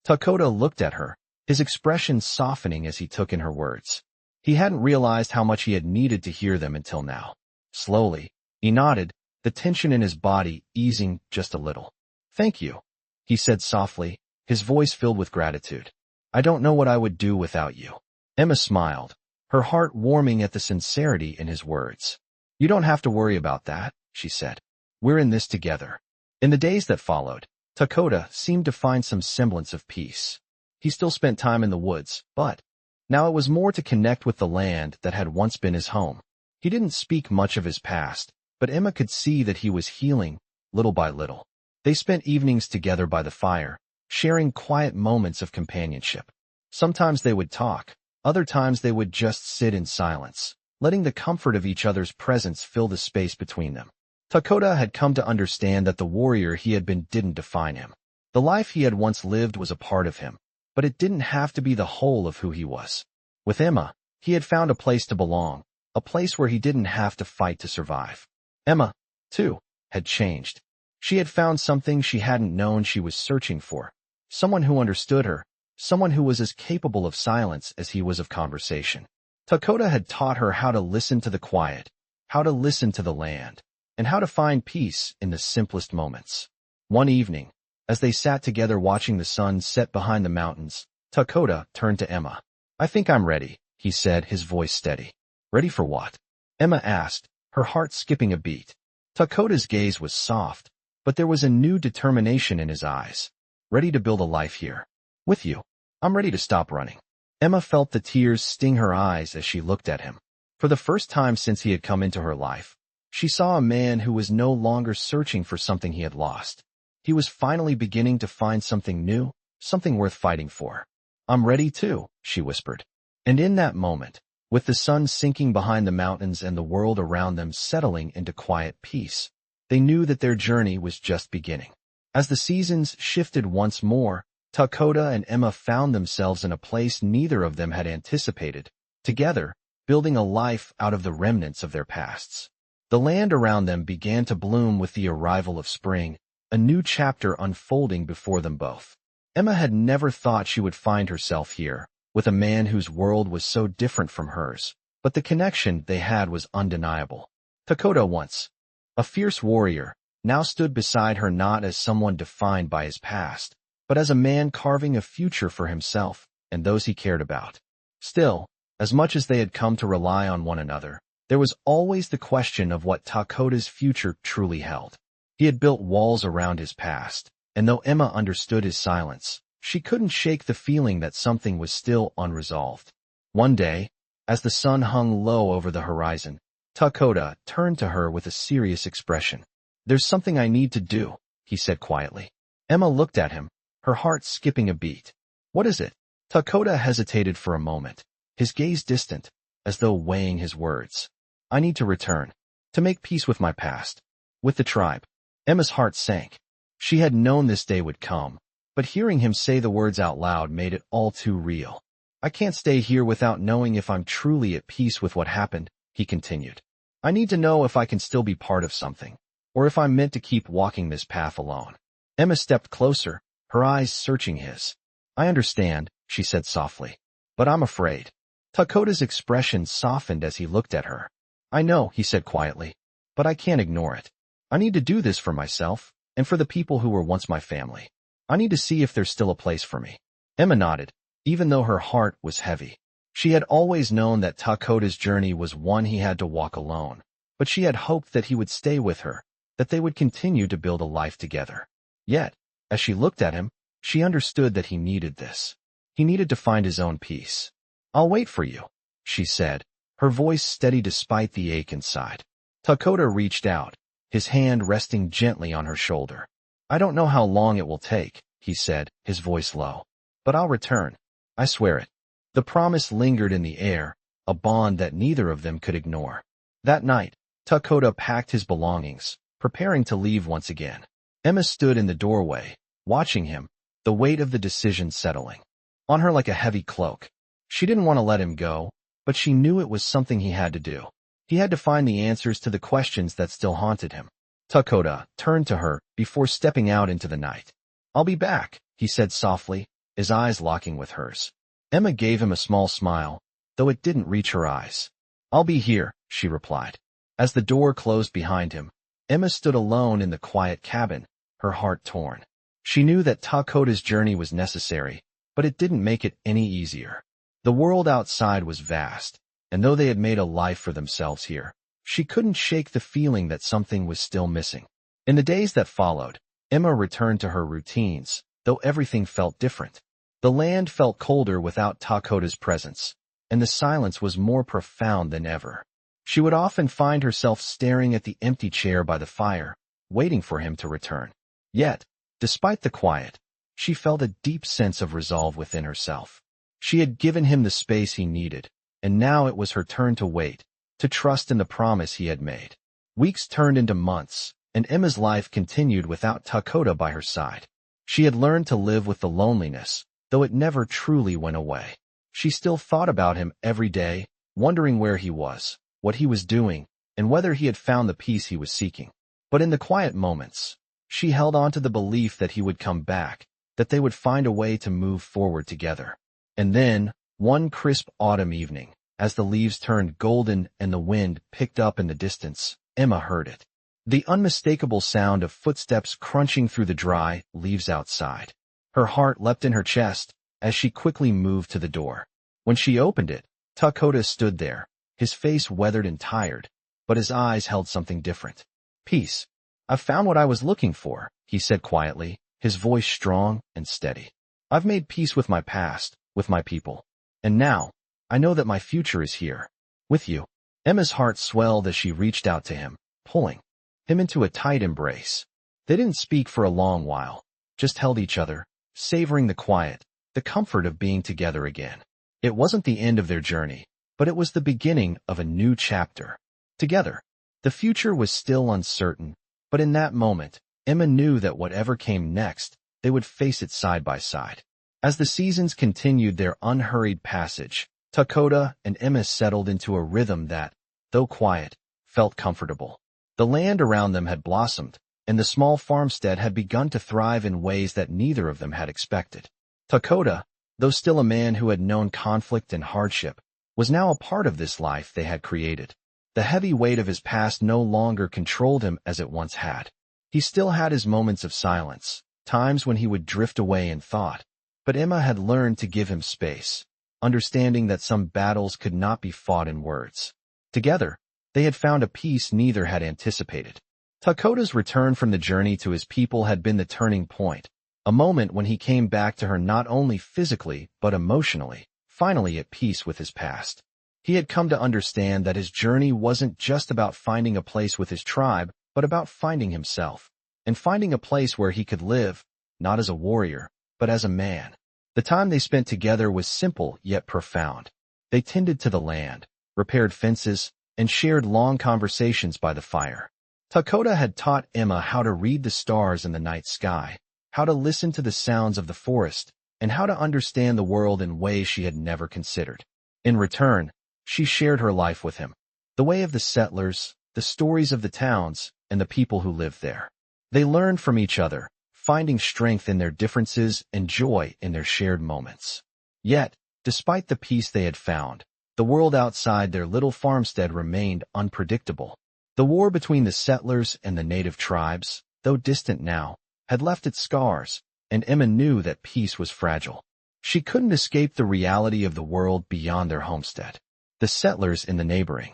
[SPEAKER 1] Takoda looked at her, his expression softening as he took in her words. He hadn't realized how much he had needed to hear them until now. Slowly, he nodded, the tension in his body easing just a little. Thank you, he said softly, his voice filled with gratitude. I don't know what I would do without you. Emma smiled, her heart warming at the sincerity in his words. You don't have to worry about that, she said. We're in this together. In the days that followed, Takoda seemed to find some semblance of peace. He still spent time in the woods, but now it was more to connect with the land that had once been his home. He didn't speak much of his past, but Emma could see that he was healing, little by little. They spent evenings together by the fire, sharing quiet moments of companionship. Sometimes they would talk, other times they would just sit in silence, letting the comfort of each other's presence fill the space between them. Takoda had come to understand that the warrior he had been didn't define him. The life he had once lived was a part of him, but it didn't have to be the whole of who he was. With Emma, he had found a place to belong, a place where he didn't have to fight to survive. Emma, too, had changed. She had found something she hadn't known she was searching for. Someone who understood her, someone who was as capable of silence as he was of conversation. Takoda had taught her how to listen to the quiet, how to listen to the land, and how to find peace in the simplest moments. One evening, as they sat together watching the sun set behind the mountains, Takoda turned to Emma. I think I'm ready, he said, his voice steady. Ready for what? Emma asked, her heart skipping a beat. Takoda's gaze was soft, but there was a new determination in his eyes. Ready to build a life here. With you. I'm ready to stop running. Emma felt the tears sting her eyes as she looked at him. For the first time since he had come into her life, she saw a man who was no longer searching for something he had lost. He was finally beginning to find something new, something worth fighting for. I'm ready too, she whispered. And in that moment, with the sun sinking behind the mountains and the world around them settling into quiet peace, they knew that their journey was just beginning. As the seasons shifted once more, Takoda and Emma found themselves in a place neither of them had anticipated, together, building a life out of the remnants of their pasts. The land around them began to bloom with the arrival of spring, a new chapter unfolding before them both. Emma had never thought she would find herself here, with a man whose world was so different from hers, but the connection they had was undeniable. Takoda once, a fierce warrior, now stood beside her not as someone defined by his past, but as a man carving a future for himself and those he cared about. Still, as much as they had come to rely on one another, there was always the question of what Takoda's future truly held. He had built walls around his past, and though Emma understood his silence, she couldn't shake the feeling that something was still unresolved. One day, as the sun hung low over the horizon, Takoda turned to her with a serious expression. There's something I need to do, he said quietly. Emma looked at him, her heart skipping a beat. What is it? Takoda hesitated for a moment, his gaze distant, as though weighing his words. I need to return, to make peace with my past, with the tribe. Emma's heart sank. She had known this day would come, but hearing him say the words out loud made it all too real. I can't stay here without knowing if I'm truly at peace with what happened, he continued. I need to know if I can still be part of something, or if I'm meant to keep walking this path alone. Emma stepped closer, her eyes searching his. I understand, she said softly. But I'm afraid. Takoda's expression softened as he looked at her. I know, he said quietly, but I can't ignore it. I need to do this for myself, and for the people who were once my family. I need to see if there's still a place for me. Emma nodded, even though her heart was heavy. She had always known that Takoda's journey was one he had to walk alone, but she had hoped that he would stay with her, that they would continue to build a life together. Yet, as she looked at him, she understood that he needed this. He needed to find his own peace. I'll wait for you, she said, her voice steady despite the ache inside. Takoda reached out, his hand resting gently on her shoulder. I don't know how long it will take, he said, his voice low. But I'll return. I swear it. The promise lingered in the air, a bond that neither of them could ignore. That night, Takoda packed his belongings, preparing to leave once again. Emma stood in the doorway, watching him, the weight of the decision settling on her like a heavy cloak. She didn't want to let him go, but she knew it was something he had to do. He had to find the answers to the questions that still haunted him. Takoda turned to her before stepping out into the night. I'll be back, he said softly, his eyes locking with hers. Emma gave him a small smile, though it didn't reach her eyes. I'll be here, she replied. As the door closed behind him, Emma stood alone in the quiet cabin, her heart torn. She knew that Takoda's journey was necessary, but it didn't make it any easier. The world outside was vast, and though they had made a life for themselves here, she couldn't shake the feeling that something was still missing. In the days that followed, Emma returned to her routines, though everything felt different. The land felt colder without Takoda's presence, and the silence was more profound than ever. She would often find herself staring at the empty chair by the fire, waiting for him to return. Yet, despite the quiet, she felt a deep sense of resolve within herself. She had given him the space he needed, and now it was her turn to wait, to trust in the promise he had made. Weeks turned into months, and Emma's life continued without Takoda by her side. She had learned to live with the loneliness, though it never truly went away. She still thought about him every day, wondering where he was, what he was doing, and whether he had found the peace he was seeking. But in the quiet moments, she held on to the belief that he would come back, that they would find a way to move forward together. And then, one crisp autumn evening, as the leaves turned golden and the wind picked up in the distance, Emma heard it. The unmistakable sound of footsteps crunching through the dry leaves outside. Her heart leapt in her chest as she quickly moved to the door. When she opened it, Takoda stood there, his face weathered and tired, but his eyes held something different. Peace. I've found what I was looking for, he said quietly, his voice strong and steady. I've made peace with my past, with my people. And now, I know that my future is here, with you. Emma's heart swelled as she reached out to him, pulling him into a tight embrace. They didn't speak for a long while, just held each other, savoring the quiet, the comfort of being together again. It wasn't the end of their journey, but it was the beginning of a new chapter. Together, the future was still uncertain, but in that moment, Emma knew that whatever came next, they would face it side by side. As the seasons continued their unhurried passage, Takoda and Emma settled into a rhythm that, though quiet, felt comfortable. The land around them had blossomed, and the small farmstead had begun to thrive in ways that neither of them had expected. Takoda, though still a man who had known conflict and hardship, was now a part of this life they had created. The heavy weight of his past no longer controlled him as it once had. He still had his moments of silence, times when he would drift away in thought, but Emma had learned to give him space, understanding that some battles could not be fought in words. Together, they had found a peace neither had anticipated. Takoda's return from the journey to his people had been the turning point, a moment when he came back to her not only physically but emotionally, finally at peace with his past. He had come to understand that his journey wasn't just about finding a place with his tribe, but about finding himself, and finding a place where he could live, not as a warrior, but as a man. The time they spent together was simple yet profound. They tended to the land, repaired fences, and shared long conversations by the fire. Takoda had taught Emma how to read the stars in the night sky, how to listen to the sounds of the forest, and how to understand the world in ways she had never considered. In return, she shared her life with him, the way of the settlers, the stories of the towns, and the people who lived there. They learned from each other, finding strength in their differences and joy in their shared moments. Yet, Despite the peace they had found, the world outside their little farmstead remained unpredictable. The war between the settlers and the native tribes, though distant now, had left its scars, and Emma knew that peace was fragile. She couldn't escape the reality of the world beyond their homestead. The settlers in the neighboring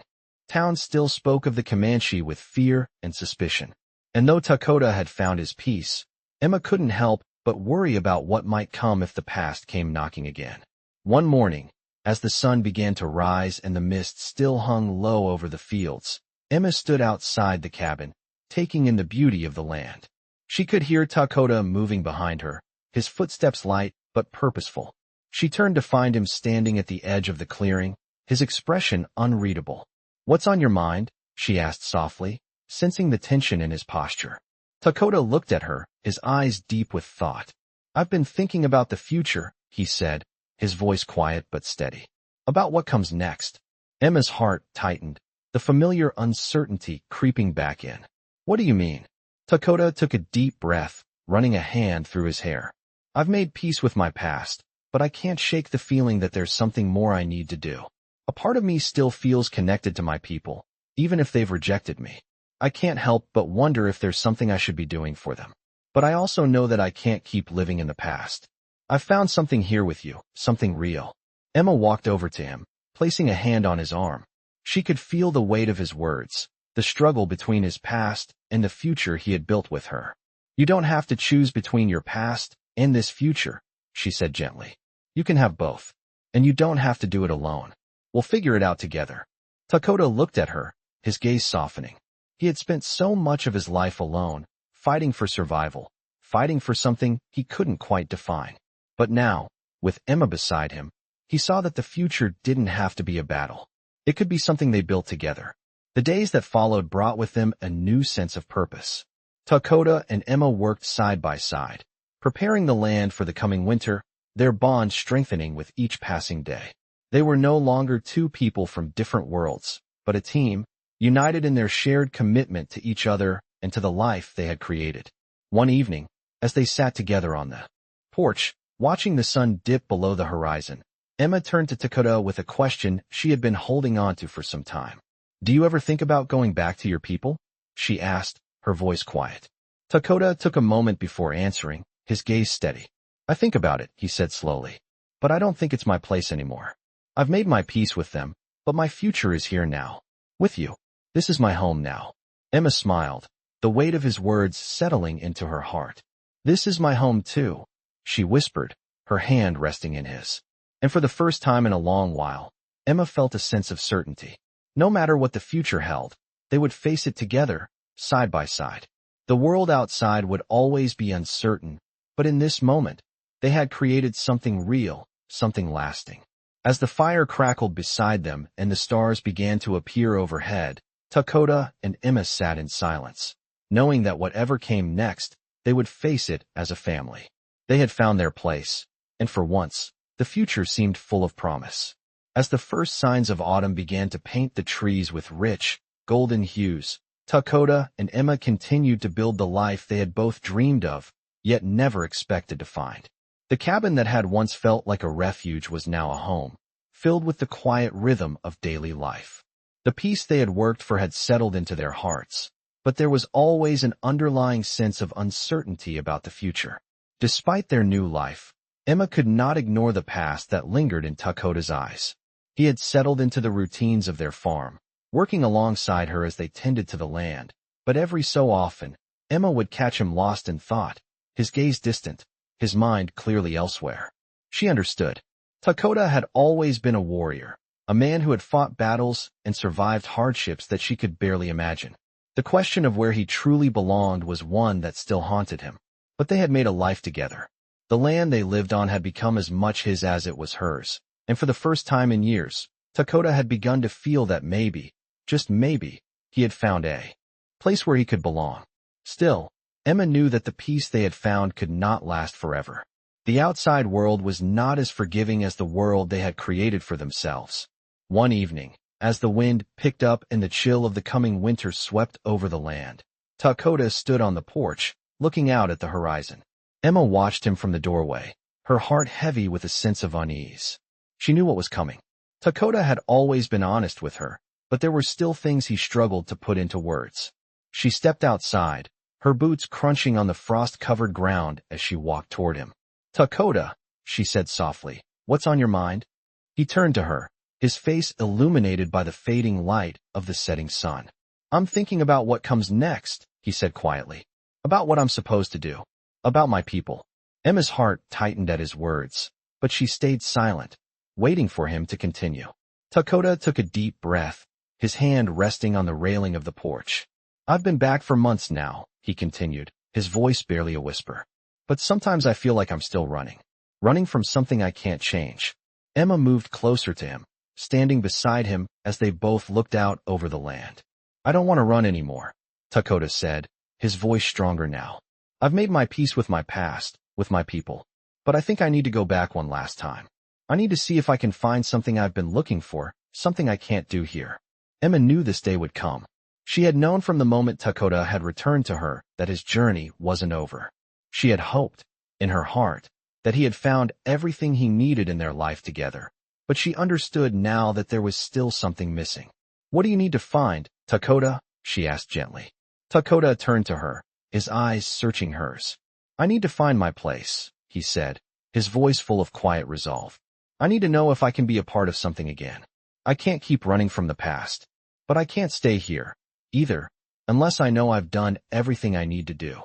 [SPEAKER 1] towns still spoke of the Comanche with fear and suspicion. And though Takoda had found his peace, Emma couldn't help but worry about what might come if the past came knocking again. One morning, as the sun began to rise and the mist still hung low over the fields, Emma stood outside the cabin, taking in the beauty of the land. She could hear Takoda moving behind her, his footsteps light but purposeful. She turned to find him standing at the edge of the clearing, his expression unreadable. "What's on your mind?" she asked softly, sensing the tension in his posture. Takoda looked at her, his eyes deep with thought. "I've been thinking about the future," he said, his voice quiet but steady. "About what comes next." Emma's heart tightened, the familiar uncertainty creeping back in. "What do you mean?" Takoda took a deep breath, running a hand through his hair. "I've made peace with my past, but I can't shake the feeling that there's something more I need to do. A part of me still feels connected to my people, even if they've rejected me. I can't help but wonder if there's something I should be doing for them. But I also know that I can't keep living in the past. I've found something here with you, something real." Emma walked over to him, placing a hand on his arm. She could feel the weight of his words, the struggle between his past and the future he had built with her. "You don't have to choose between your past and this future," she said gently. "You can have both. And you don't have to do it alone. We'll figure it out together." Takoda looked at her, his gaze softening. He had spent so much of his life alone, fighting for survival, fighting for something he couldn't quite define. But now, with Emma beside him, he saw that the future didn't have to be a battle. It could be something they built together. The days that followed brought with them a new sense of purpose. Takoda and Emma worked side by side, preparing the land for the coming winter, their bond strengthening with each passing day. They were no longer two people from different worlds, but a team, united in their shared commitment to each other and to the life they had created. One evening, as they sat together on the porch, watching the sun dip below the horizon, Emma turned to Takoda with a question she had been holding on to for some time. "Do you ever think about going back to your people?" she asked, her voice quiet. Takoda took a moment before answering, his gaze steady. "I think about it," he said slowly, "but I don't think it's my place anymore. I've made my peace with them, but my future is here now. With you. This is my home now." Emma smiled, the weight of his words settling into her heart. "This is my home too," she whispered, her hand resting in his. And for the first time in a long while, Emma felt a sense of certainty. No matter what the future held, they would face it together, side by side. The world outside would always be uncertain, but in this moment, they had created something real, something lasting. As the fire crackled beside them and the stars began to appear overhead, Takoda and Emma sat in silence, knowing that whatever came next, they would face it as a family. They had found their place, and for once, the future seemed full of promise. As the first signs of autumn began to paint the trees with rich, golden hues, Takoda and Emma continued to build the life they had both dreamed of, yet never expected to find. The cabin that had once felt like a refuge was now a home, filled with the quiet rhythm of daily life. The peace they had worked for had settled into their hearts, but there was always an underlying sense of uncertainty about the future. Despite their new life, Emma could not ignore the past that lingered in Takoda's eyes. He had settled into the routines of their farm, working alongside her as they tended to the land, but every so often, Emma would catch him lost in thought, his gaze distant, his mind clearly elsewhere. She understood. Takoda had always been a warrior, a man who had fought battles and survived hardships that she could barely imagine. The question of where he truly belonged was one that still haunted him. But they had made a life together. The land they lived on had become as much his as it was hers, and for the first time in years, Takoda had begun to feel that maybe, just maybe, he had found a place where he could belong. Still, Emma knew that the peace they had found could not last forever. The outside world was not as forgiving as the world they had created for themselves. One evening, as the wind picked up and the chill of the coming winter swept over the land, Takoda stood on the porch, looking out at the horizon. Emma watched him from the doorway, her heart heavy with a sense of unease. She knew what was coming. Takoda had always been honest with her, but there were still things he struggled to put into words. She stepped outside, her boots crunching on the frost-covered ground as she walked toward him. "Takoda," she said softly, "what's on your mind?" He turned to her, his face illuminated by the fading light of the setting sun. "I'm thinking about what comes next," he said quietly. "About what I'm supposed to do. About my people." Emma's heart tightened at his words, but she stayed silent, waiting for him to continue. Takoda took a deep breath, his hand resting on the railing of the porch. "I've been back for months now," he continued, his voice barely a whisper. "But sometimes I feel like I'm still running from something I can't change." Emma moved closer to him, standing beside him as they both looked out over the land. "I don't want to run anymore," Takoda said, his voice stronger now. "I've made my peace with my past, with my people. But I think I need to go back one last time. I need to see if I can find something I've been looking for, something I can't do here." Emma knew this day would come. She had known from the moment Takoda had returned to her that his journey wasn't over. She had hoped, in her heart, that he had found everything he needed in their life together. But she understood now that there was still something missing. "What do you need to find, Takoda?" she asked gently. Takoda turned to her, his eyes searching hers. "I need to find my place," he said, his voice full of quiet resolve. "I need to know if I can be a part of something again. I can't keep running from the past. But I can't stay here, either, unless I know I've done everything I need to do."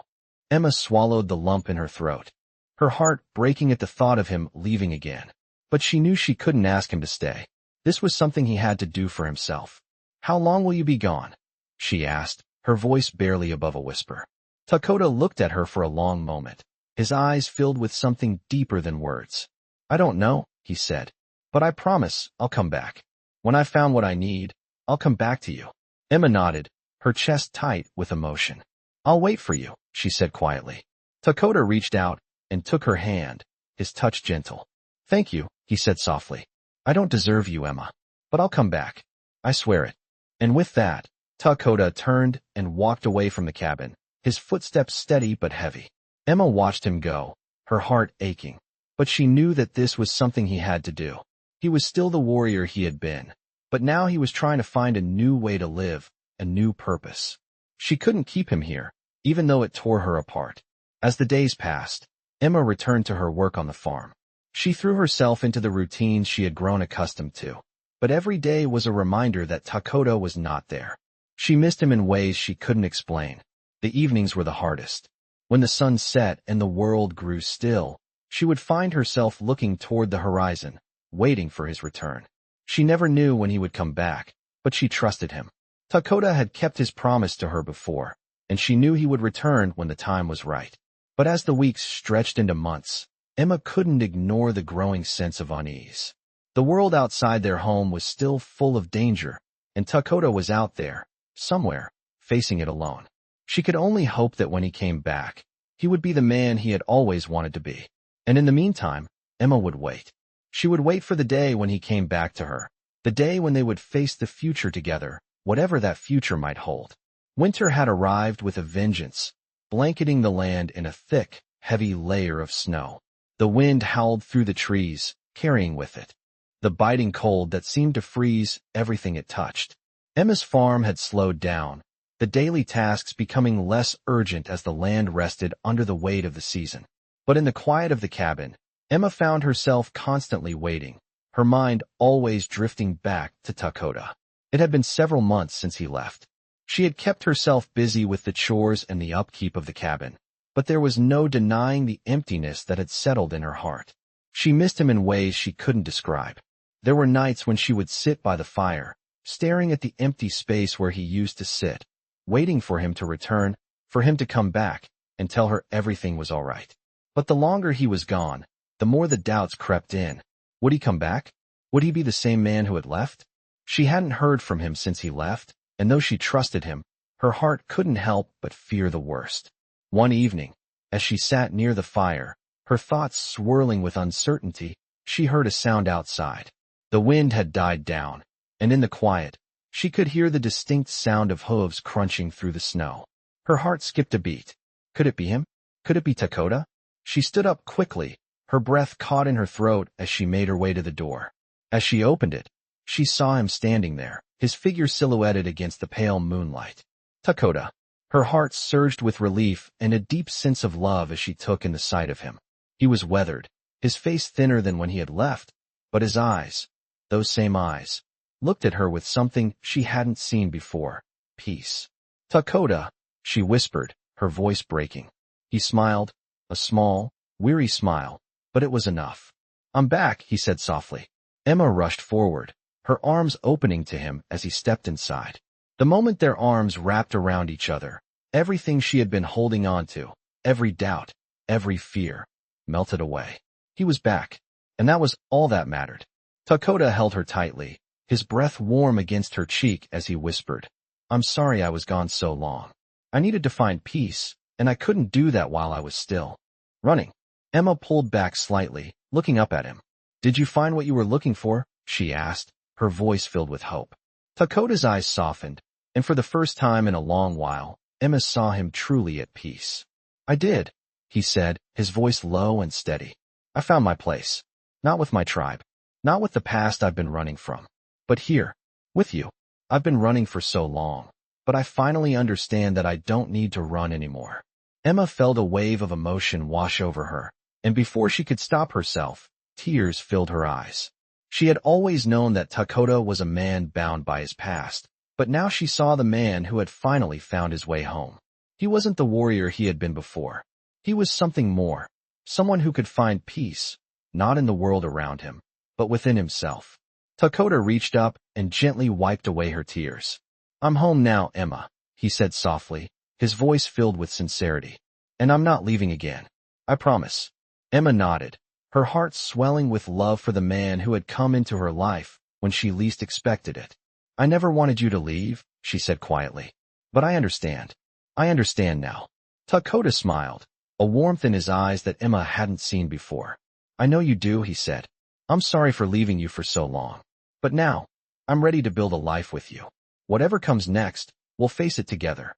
[SPEAKER 1] Emma swallowed the lump in her throat, her heart breaking at the thought of him leaving again. But she knew she couldn't ask him to stay. This was something he had to do for himself. "How long will you be gone?" she asked, her voice barely above a whisper. Takoda looked at her for a long moment, his eyes filled with something deeper than words. "I don't know," he said, "but I promise I'll come back. When I've found what I need, I'll come back to you." Emma nodded, her chest tight with emotion. "I'll wait for you," she said quietly. Takoda reached out and took her hand, his touch gentle. "Thank you," he said softly. "I don't deserve you, Emma, but I'll come back. I swear it." And with that, Takoda turned and walked away from the cabin, his footsteps steady but heavy. Emma watched him go, her heart aching. But she knew that this was something he had to do. He was still the warrior he had been, but now he was trying to find a new way to live, a new purpose. She couldn't keep him here, even though it tore her apart. As the days passed, Emma returned to her work on the farm. She threw herself into the routines she had grown accustomed to, but every day was a reminder that Takoda was not there. She missed him in ways she couldn't explain. The evenings were the hardest. When the sun set and the world grew still, she would find herself looking toward the horizon, waiting for his return. She never knew when he would come back, but she trusted him. Takoda had kept his promise to her before, and she knew he would return when the time was right. But as the weeks stretched into months, Emma couldn't ignore the growing sense of unease. The world outside their home was still full of danger, and Takoda was out there, somewhere, facing it alone. She could only hope that when he came back, he would be the man he had always wanted to be. And in the meantime, Emma would wait. She would wait for the day when he came back to her, the day when they would face the future together, whatever that future might hold. Winter had arrived with a vengeance, blanketing the land in a thick, heavy layer of snow. The wind howled through the trees, carrying with it the biting cold that seemed to freeze everything it touched. Emma's farm had slowed down, the daily tasks becoming less urgent as the land rested under the weight of the season. But in the quiet of the cabin, Emma found herself constantly waiting, her mind always drifting back to Takoda. It had been several months since he left. She had kept herself busy with the chores and the upkeep of the cabin, but there was no denying the emptiness that had settled in her heart. She missed him in ways she couldn't describe. There were nights when she would sit by the fire, staring at the empty space where he used to sit, waiting for him to return, for him to come back, and tell her everything was all right. But the longer he was gone, the more the doubts crept in. Would he come back? Would he be the same man who had left? She hadn't heard from him since he left, and though she trusted him, her heart couldn't help but fear the worst. One evening, as she sat near the fire, her thoughts swirling with uncertainty, she heard a sound outside. The wind had died down, and in the quiet, she could hear the distinct sound of hooves crunching through the snow. Her heart skipped a beat. Could it be him? Could it be Takoda? She stood up quickly, her breath caught in her throat as she made her way to the door. As she opened it, she saw him standing there, his figure silhouetted against the pale moonlight. Takoda. Her heart surged with relief and a deep sense of love as she took in the sight of him. He was weathered, his face thinner than when he had left, but his eyes, those same eyes, looked at her with something she hadn't seen before. Peace. Takoda, she whispered, her voice breaking. He smiled, a small, weary smile, but it was enough. I'm back, he said softly. Emma rushed forward, her arms opening to him as he stepped inside. The moment their arms wrapped around each other, everything she had been holding on to, every doubt, every fear, melted away. He was back, and that was all that mattered. Takoda held her tightly, his breath warm against her cheek as he whispered, I'm sorry I was gone so long. I needed to find peace, and I couldn't do that while I was still running. Emma pulled back slightly, looking up at him. Did you find what you were looking for? She asked, her voice filled with hope. Takoda's eyes softened, and for the first time in a long while, Emma saw him truly at peace. I did, he said, his voice low and steady. I found my place. Not with my tribe. Not with the past I've been running from. But here, with you. I've been running for so long, but I finally understand that I don't need to run anymore. Emma felt a wave of emotion wash over her, and before she could stop herself, tears filled her eyes. She had always known that Takoda was a man bound by his past, but now she saw the man who had finally found his way home. He wasn't the warrior he had been before. He was something more, someone who could find peace, not in the world around him, but within himself. Takoda reached up and gently wiped away her tears. I'm home now, Emma, he said softly, his voice filled with sincerity. And I'm not leaving again. I promise. Emma nodded, her heart swelling with love for the man who had come into her life when she least expected it. I never wanted you to leave, she said quietly. But I understand. I understand now. Takoda smiled, a warmth in his eyes that Emma hadn't seen before. I know you do, he said. I'm sorry for leaving you for so long. But now, I'm ready to build a life with you. Whatever comes next, we'll face it together.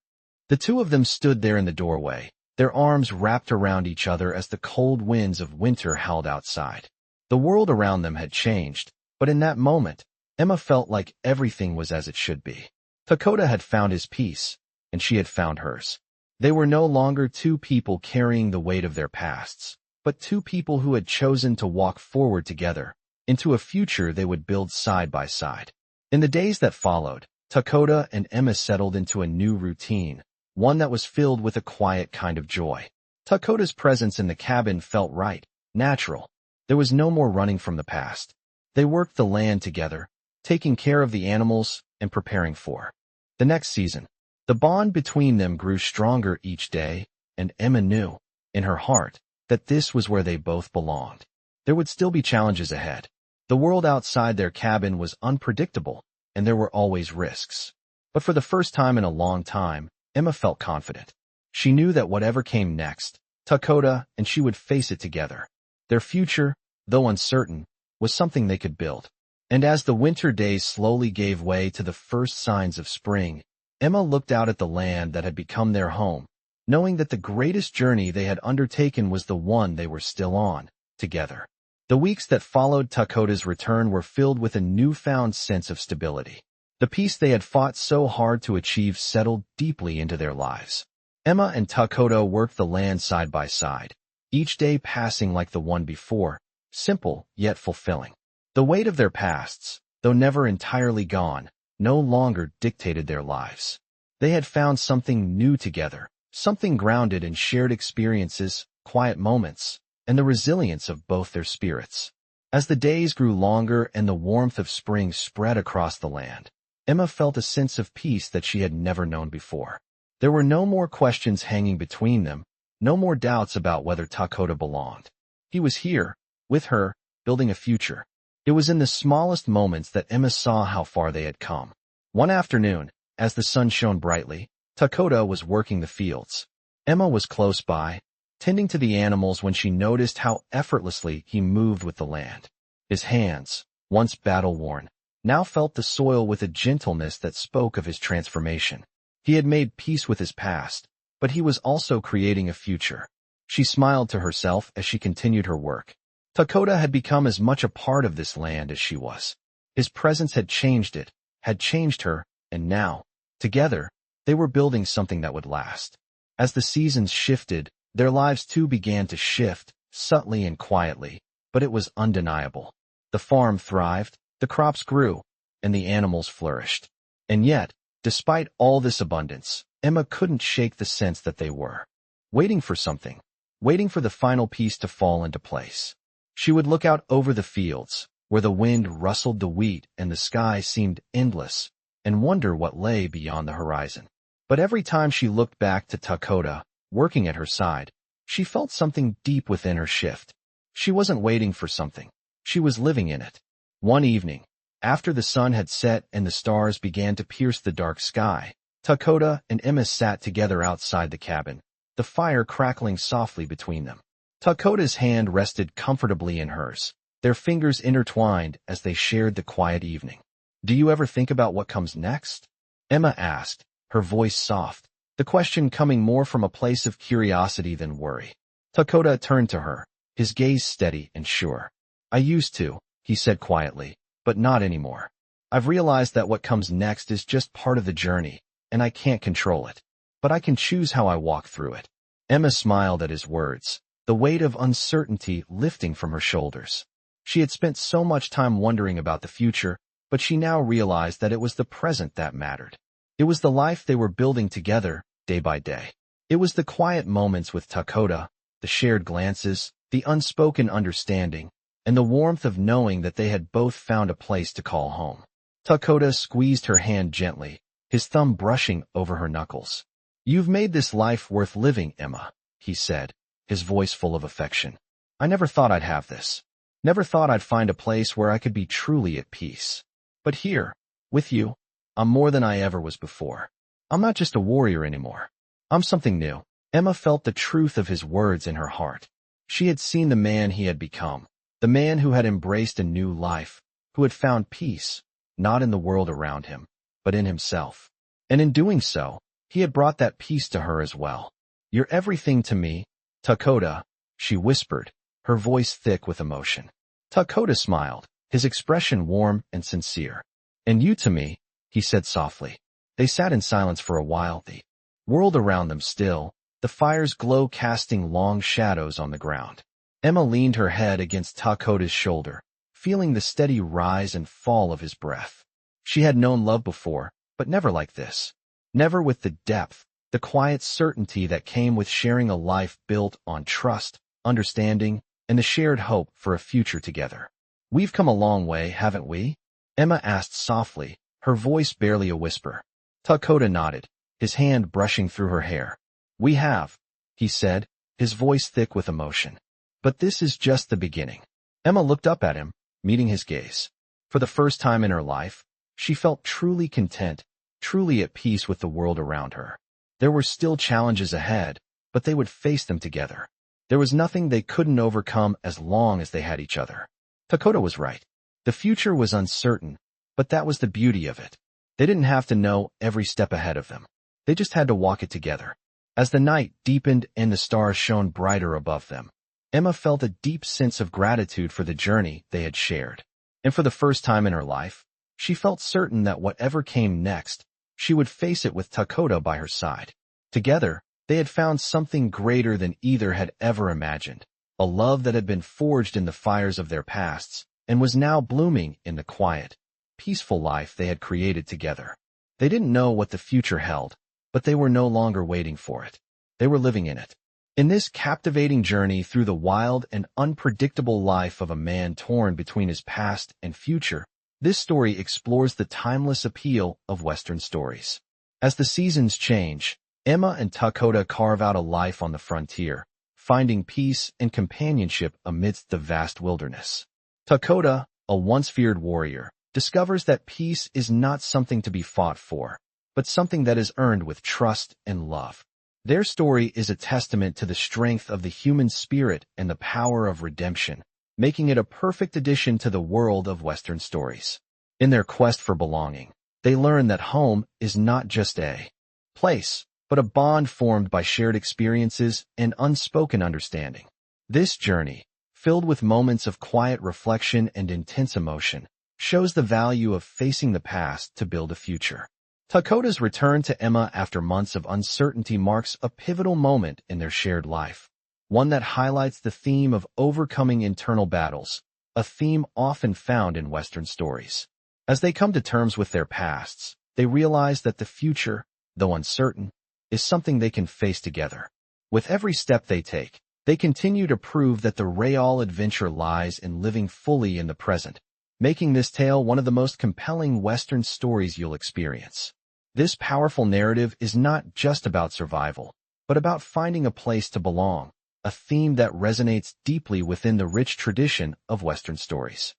[SPEAKER 1] The two of them stood there in the doorway, their arms wrapped around each other as the cold winds of winter howled outside. The world around them had changed, but in that moment, Emma felt like everything was as it should be. Takoda had found his peace, and she had found hers. They were no longer two people carrying the weight of their pasts, but two people who had chosen to walk forward together, into a future they would build side by side. In the days that followed, Takoda and Emma settled into a new routine, one that was filled with a quiet kind of joy. Takoda's presence in the cabin felt right, natural. There was no more running from the past. They worked the land together, taking care of the animals and preparing for the next season. The bond between them grew stronger each day, and Emma knew, in her heart, that this was where they both belonged. There would still be challenges ahead. The world outside their cabin was unpredictable, and there were always risks. But for the first time in a long time, Emma felt confident. She knew that whatever came next, Takoda and she would face it together. Their future, though uncertain, was something they could build. And as the winter days slowly gave way to the first signs of spring, Emma looked out at the land that had become their home, knowing that the greatest journey they had undertaken was the one they were still on, together. The weeks that followed Takoda's return were filled with a newfound sense of stability. The peace they had fought so hard to achieve settled deeply into their lives. Emma and Takoda worked the land side by side, each day passing like the one before, simple yet fulfilling. The weight of their pasts, though never entirely gone, no longer dictated their lives. They had found something new together, something grounded in shared experiences, quiet moments, and the resilience of both their spirits. As the days grew longer and the warmth of spring spread across the land, Emma felt a sense of peace that she had never known before. There were no more questions hanging between them, no more doubts about whether Takoda belonged. He was here, with her, building a future. It was in the smallest moments that Emma saw how far they had come. One afternoon, as the sun shone brightly, Takoda was working the fields. Emma was close by, tending to the animals when she noticed how effortlessly he moved with the land. His hands, once battle-worn, now felt the soil with a gentleness that spoke of his transformation. He had made peace with his past, but he was also creating a future. She smiled to herself as she continued her work. Takoda had become as much a part of this land as she was. His presence had changed it, had changed her, and now, together, they were building something that would last. As the seasons shifted, their lives too began to shift, subtly and quietly, but it was undeniable. The farm thrived, the crops grew, and the animals flourished. And yet, despite all this abundance, Emma couldn't shake the sense that they were waiting for something, waiting for the final piece to fall into place. She would look out over the fields, where the wind rustled the wheat and the sky seemed endless, and wonder what lay beyond the horizon. But every time she looked back to Takoda, working at her side, she felt something deep within her shift. She wasn't waiting for something. She was living in it. One evening, after the sun had set and the stars began to pierce the dark sky, Takoda and Emma sat together outside the cabin, the fire crackling softly between them. Takoda's hand rested comfortably in hers, their fingers intertwined as they shared the quiet evening. "Do you ever think about what comes next?" Emma asked, her voice soft, the question coming more from a place of curiosity than worry. Takoda turned to her, his gaze steady and sure. "I used to," he said quietly, "but not anymore. I've realized that what comes next is just part of the journey, and I can't control it. But I can choose how I walk through it." Emma smiled at his words, the weight of uncertainty lifting from her shoulders. She had spent so much time wondering about the future, but she now realized that it was the present that mattered. It was the life they were building together, day by day. It was the quiet moments with Takoda, the shared glances, the unspoken understanding, and the warmth of knowing that they had both found a place to call home. Takoda squeezed her hand gently, his thumb brushing over her knuckles. "You've made this life worth living, Emma," he said, his voice full of affection. "I never thought I'd have this. Never thought I'd find a place where I could be truly at peace. But here, with you, I'm more than I ever was before. I'm not just a warrior anymore. I'm something new." Emma felt the truth of his words in her heart. She had seen the man he had become, the man who had embraced a new life, who had found peace, not in the world around him, but in himself. And in doing so, he had brought that peace to her as well. "You're everything to me, Takoda," she whispered, her voice thick with emotion. Takoda smiled, his expression warm and sincere. "And you to me," he said softly. They sat in silence for a while, the world around them still, the fire's glow casting long shadows on the ground. Emma leaned her head against Takoda's shoulder, feeling the steady rise and fall of his breath. She had known love before, but never like this. Never with the depth, the quiet certainty that came with sharing a life built on trust, understanding, and the shared hope for a future together. "We've come a long way, haven't we?" Emma asked softly, her voice barely a whisper. Takoda nodded, his hand brushing through her hair. "We have," he said, his voice thick with emotion. "But this is just the beginning." Emma looked up at him, meeting his gaze. For the first time in her life, she felt truly content, truly at peace with the world around her. There were still challenges ahead, but they would face them together. There was nothing they couldn't overcome as long as they had each other. Takoda was right. The future was uncertain, but that was the beauty of it. They didn't have to know every step ahead of them. They just had to walk it together. As the night deepened and the stars shone brighter above them, Emma felt a deep sense of gratitude for the journey they had shared. And for the first time in her life, she felt certain that whatever came next, she would face it with Takoda by her side. Together, they had found something greater than either had ever imagined, a love that had been forged in the fires of their pasts and was now blooming in the quiet, peaceful life they had created together. They didn't know what the future held, but they were no longer waiting for it. They were living in it. In this captivating journey through the wild and unpredictable life of a man torn between his past and future, this story explores the timeless appeal of Western stories. As the seasons change, Emma and Takoda carve out a life on the frontier, finding peace and companionship amidst the vast wilderness. Takoda, a once-feared warrior, discovers that peace is not something to be fought for, but something that is earned with trust and love. Their story is a testament to the strength of the human spirit and the power of redemption, making it a perfect addition to the world of Western stories. In their quest for belonging, they learn that home is not just a place, but a bond formed by shared experiences and unspoken understanding. This journey, filled with moments of quiet reflection and intense emotion, shows the value of facing the past to build a future. Takoda's return to Emma after months of uncertainty marks a pivotal moment in their shared life, one that highlights the theme of overcoming internal battles, a theme often found in Western stories. As they come to terms with their pasts, they realize that the future, though uncertain, is something they can face together. With every step they take, they continue to prove that the real adventure lies in living fully in the present, making this tale one of the most compelling Western stories you'll experience. This powerful narrative is not just about survival, but about finding a place to belong, a theme that resonates deeply within the rich tradition of Western stories.